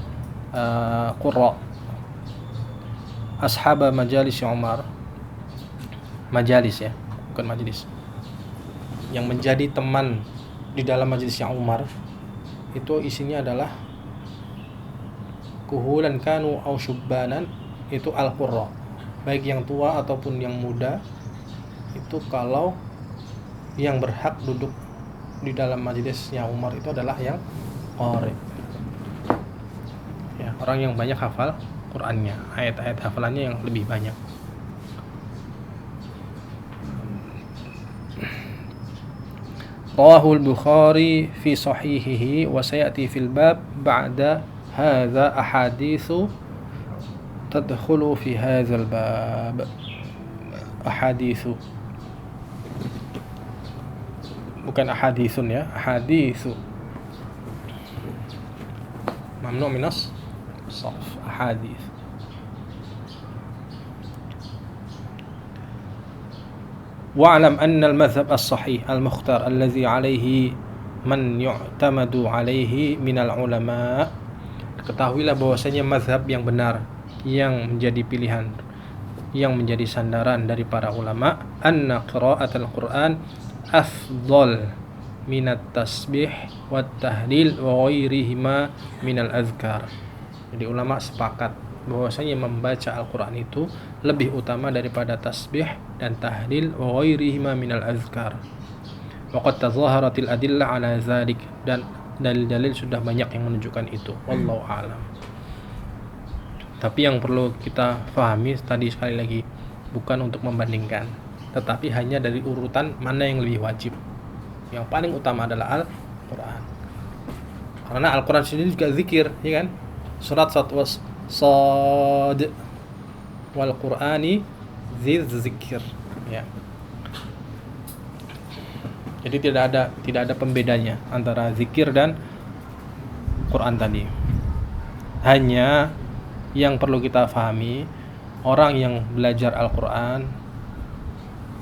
qurra ashaba majalis Umar, majalis ya, bukan majelis, yang menjadi teman di dalam majelisnya Umar itu isinya adalah kuhulan kanu au syubbanan, itu al-qurra, baik yang tua ataupun yang muda. Itu kalau yang berhak duduk di dalam majelisnya Umar itu adalah yang qari, ya, orang yang banyak hafal Qur'annya, ayat-ayat hafalannya yang lebih banyak. Rawahul Bukhari fi sahihihi wa sayati fil bab ba'da hadza ahaditsu tadkhulu fi hadzal bab. ahaditsu. Bukan ahaditsun ya, ahaditsu. Mamnu minas sarf, ahadits. Wa'lam anna al-madhhab as-sahih al-mukhtar alladhi alayhi man yu'tamadu alayhi minal ulama. Ketahuilah bahwasanya mazhab yang benar, yang menjadi pilihan, yang menjadi sandaran dari para ulama, anna qira'atul Qur'an afdal minat tasbih wat tahlil wa ghairihima minal azkar. Jadi ulama sepakat bahwasanya membaca Al-Qur'an itu lebih utama daripada tasbih dan tahlil wa ghairihima minal azkar. Wa qad tazaharatil adillah ala dzalik, dan dalil-dalil sudah banyak yang menunjukkan itu. Wallahu a'lam. Tapi yang perlu kita pahami tadi sekali lagi, bukan untuk membandingkan, tetapi hanya dari urutan mana yang lebih wajib. Yang paling utama adalah Al-Quran, karena Al-Quran sendiri juga zikir, ya kan? Surat Sad wal Qur'ani zikir, ya. Jadi tidak ada pembedanya antara zikir dan Quran tadi. Hanya yang perlu kita pahami, orang yang belajar Al-Quran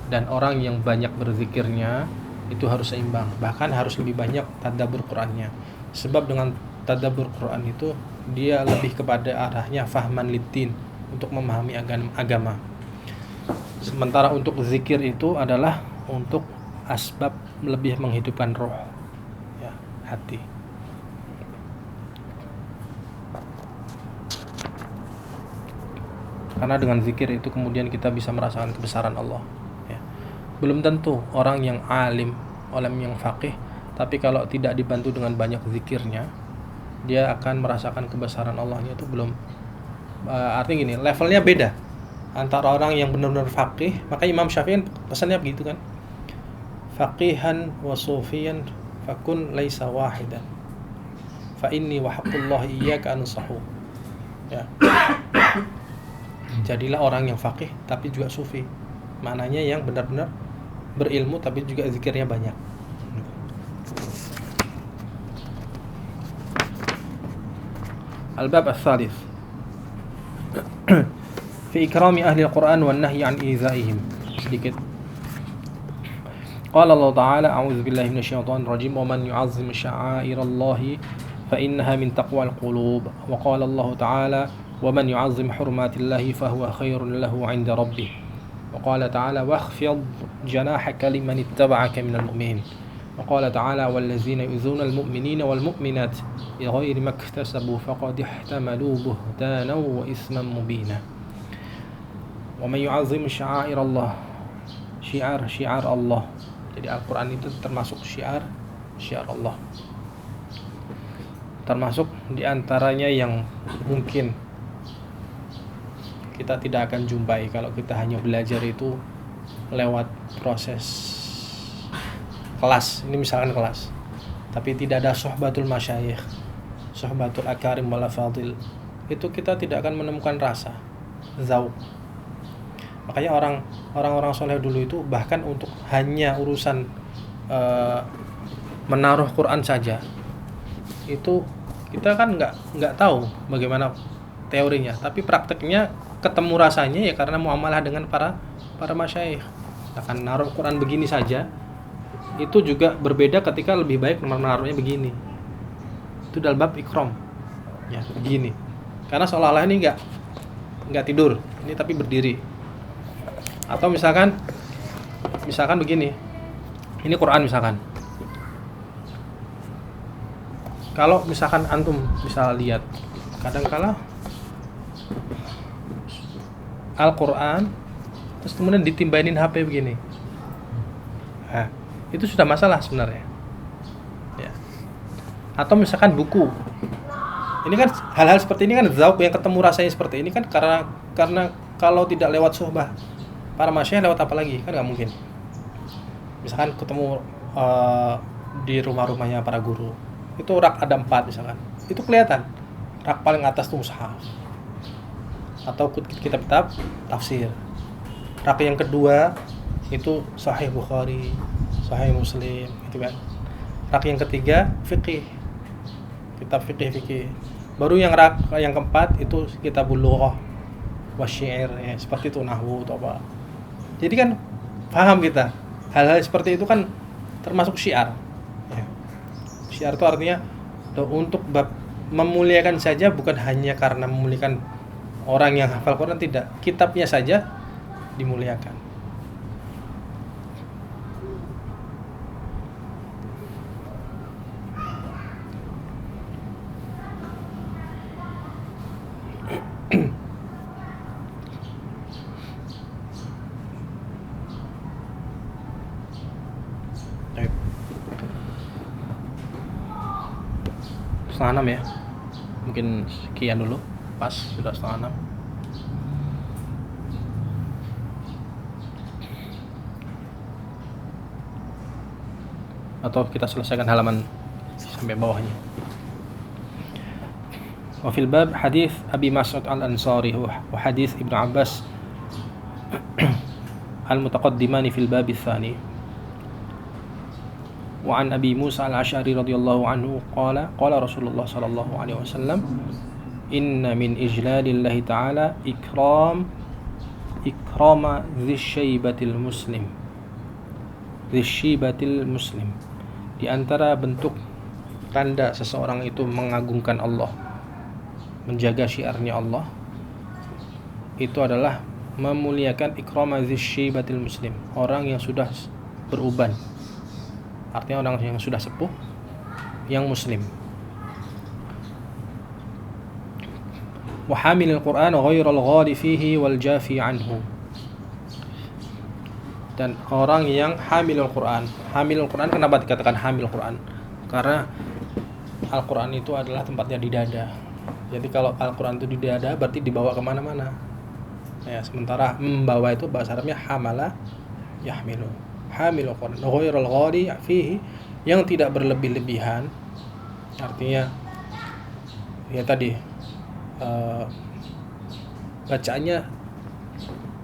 dan orang yang banyak berzikirnya itu harus seimbang, bahkan harus lebih banyak tadabbur Qurannya. Sebab dengan tadabbur Quran itu dia lebih kepada arahnya fahman liddin, untuk memahami agama. Sementara untuk zikir itu adalah untuk asbab lebih menghidupkan roh, ya, hati. Karena dengan zikir itu kemudian kita bisa merasakan kebesaran Allah, ya. Belum tentu orang yang alim yang faqih, tapi kalau tidak dibantu dengan banyak zikirnya, dia akan merasakan kebesaran Allahnya itu belum. Artinya gini, levelnya beda antara orang yang benar-benar faqih. Maka Imam Syafi'i pesannya begitu kan, faqihan wa sufiyan fakun laisa wahidan fa inni wa haqqullah iyyaka ansahu, ya. Jadilah orang yang faqih tapi juga sufi, maknanya yang benar-benar berilmu tapi juga zikirnya banyak. Al-bab ats-tsalits fi ikrami ahli al-Qur'an wan nahyi an izaihim. Sedikit. Qala Allah Ta'ala, a'udzu billahi minasyaitonir rajim, wa man yu'azzim sya'airallahi fa innaha min taqwal qulub. Wa qala Allah Ta'ala, wa man yu'azzim hurmatillahi fa huwa khairun lahu 'inda rabbih. Wa qala Ta'ala, wakhfid janahaka liman ittaba'aka minal mu'minin. Wa qala Ta'ala, wallazina yu'zuna al-mu'minina wal mu'minat bighairi maktasabu faqad ihtamalu buhtanan wa isman mubina. Wa man yu'azzim sya'airallah, syiar Allah. Jadi Al-Quran itu termasuk syiar Allah. Termasuk diantaranya yang mungkin kita tidak akan jumpai kalau kita hanya belajar itu lewat proses kelas. Ini misalkan kelas, tapi tidak ada sohbatul masyayikh, sohbatul akarim wal fadil, itu kita tidak akan menemukan rasa zauq. Makanya orang-orang soleh dulu itu bahkan untuk hanya urusan menaruh Quran saja, itu kita kan nggak tahu bagaimana teorinya, tapi prakteknya ketemu rasanya ya karena muamalah dengan para masyayikh. Akan naruh Quran begini saja, itu juga berbeda ketika lebih baik menaruhnya begini. Itu dalam bab ikram, ya begini. Karena seolah-olah ini nggak tidur, ini tapi berdiri. Atau misalkan begini, ini Quran misalkan. Kalau misalkan antum bisa lihat, kadang-kala Al-Quran terus kemudian ditimbainin HP begini, nah, itu sudah masalah sebenarnya, ya. Atau misalkan buku, ini kan hal-hal seperti ini kan zauq yang ketemu rasanya seperti ini kan karena kalau tidak lewat suhbah para masyayikh, lewat apa lagi? Kan nggak mungkin. Misalkan ketemu di rumah-rumahnya para guru, itu rak ada 4 misalkan, itu kelihatan rak paling atas tuh mushaf atau kitab-kitab tafsir. Rak yang kedua itu Sahih Bukhari, Sahih Muslim, gitu kan. Rak yang ketiga fikih, kitab fikih. Baru yang rak yang keempat itu kitab Bulughah wasyair, ya, seperti itu nahwu atau apa. Jadi kan paham kita hal-hal seperti itu kan termasuk syiar, ya. Syiar itu artinya untuk memuliakan saja, bukan hanya karena memuliakan orang yang hafal Quran, tidak, kitabnya saja dimuliakan. Setengah 6 ya, mungkin sekian dulu, pas sudah setengah 6. Atau kita selesaikan halaman sampai bawahnya. Wa fil bab hadis Abi Mas'ud al-Ansari wa hadis Ibnu Abbas al-mutaqaddimani fil bab ats-tsani. Wa an Abi Musa al-Asy'ari radhiyallahu anhu qala Rasulullah sallallahu alaihi wasallam inna min ijlalillahi ta'ala ikrama dzisyibatil muslim. Di antara bentuk tanda seseorang itu mengagungkan Allah, menjaga syiarnya Allah, itu adalah memuliakan ikrama dzisyibatil muslim, orang yang sudah beruban. Artinya orang yang sudah sepuh, yang muslim. Wa hamilul Qur'an ghairal ghali fihi wal jafi anhu. Dan orang yang hamilul Quran. Hamilul Quran, kenapa dikatakan hamil Quran? Karena Al-Quran itu adalah tempatnya di dada. Jadi kalau Al-Quran itu di dada, berarti dibawa kemana-mana. Ya, sementara membawa itu bahasa Arabnya hamala yahmilu. Hamilul Quran ghairul ghali fihi, yang tidak berlebih-lebihan. Artinya ya tadi bacaannya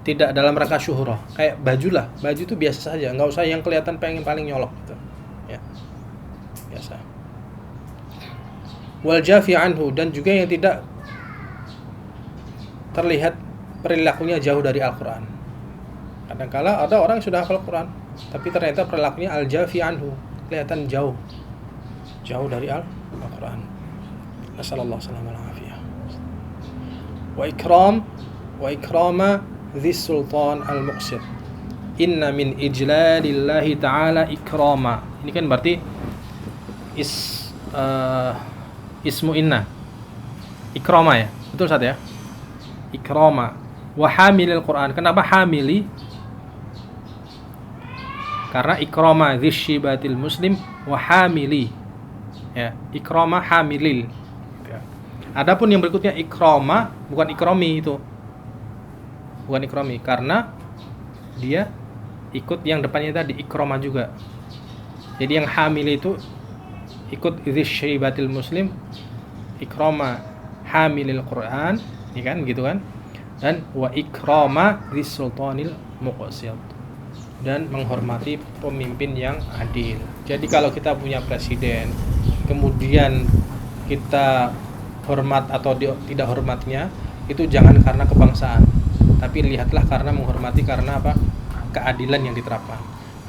tidak dalam rangka syuhrah, kayak baju itu biasa saja, nggak usah yang kelihatan paling nyolok gitu, ya biasa. Wal jafi anhu, dan juga yang tidak terlihat perilakunya jauh dari Al-Quran. Kadang-kala ada orang yang sudah hafal Quran, tapi ternyata perilakunya al jafi anhu, kelihatan jauh dari Al-Quran. Nasallallahu alaihi wasallam. Wa ikrama Dhis Sultan Al-Muqsid. Inna min ijlalillahi ta'ala ikrama. Ini kan berarti ismu inna. Ikrama ya. Betul Ustaz ya? Ikrama. Wa hamilil Quran. Kenapa hamili? Karena ikrama dzisyibatil muslim wa hamili. Ya, ikrama hamilil. Adapun yang berikutnya ikrama, bukan ikromi itu. Bukan ikromi, karena dia ikut yang depannya tadi ikroma juga. Jadi yang hamil itu ikut dzisyibatil muslim, ikroma hamilil Quran, ya kan, gitu kan? Dan wa ikrama dzis sultanil muqsid, dan menghormati pemimpin yang adil. Jadi kalau kita punya presiden, kemudian kita hormat atau tidak hormatnya, itu jangan karena kebangsaan, tapi lihatlah karena menghormati, karena apa? Keadilan yang diterapkan.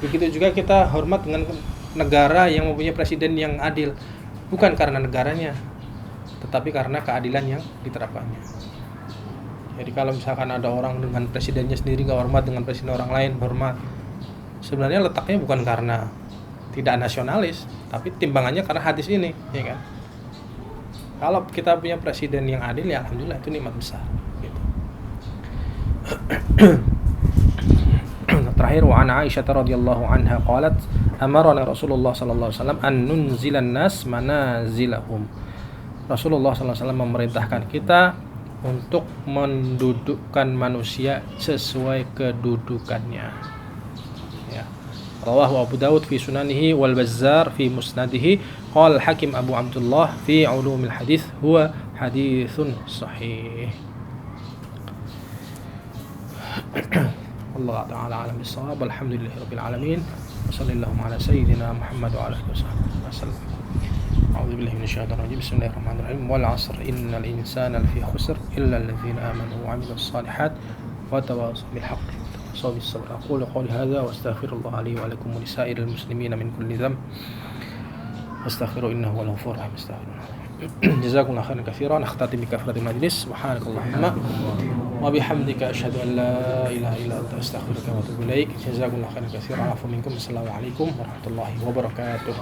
Begitu juga kita hormat dengan negara yang mempunyai presiden yang adil, bukan karena negaranya, tetapi karena keadilan yang diterapkannya. Jadi kalau misalkan ada orang dengan presidennya sendiri nggak hormat, dengan presiden orang lain hormat, sebenarnya letaknya bukan karena tidak nasionalis, tapi timbangannya karena hadis ini, ya kan? Kalau kita punya presiden yang adil, ya alhamdulillah, itu nikmat besar. Gitu. Terakhir, wa an Aisyah radhiyallahu anha qalat amarana Rasulullah sallallahu alaihi wasallam an nunzilan nas manazilahum. Rasulullah sallallahu alaihi wasallam memerintahkan kita untuk mendudukkan manusia sesuai kedudukannya. Ya. Rawahu Abu Dawud fi sunanihi wal Bazzar fi musnadihi, qala Hakim Abu Abdullah fi ulumil hadis huwa haditsun sahih. Allah taala alam bisawab. Alhamdulillahirabbil alamin. Wassallallahu ala sayyidina Muhammad wa ala alihi wasallam. A'udzu billahi minasyaitonir rajim. Bismillahirrahmanirrahim. Wal 'asr innal insana lafi khusr illa alladzina amanu wa 'amilus shalihat wa tawassaw bil haqqi wa tawassaw bis sabr. Aqulu qawli hadza wa astaghfirullah li wa lakum wa lisa'iril muslimina min kulli dhanb. Astaghfiru innahu huwal ghafurur rahim. Jazakumullahu khairan katsiran. Akhtatim bi kafaratil majlis. Subhanakallahumma wa bihamdika asyhadu an la ilaha illa anta astaghfiruka wa atubu ilaik. Jazakumullahu khairan katsiran. Afu minkum. Assalamualaikum warahmatullahi wabarakatuh.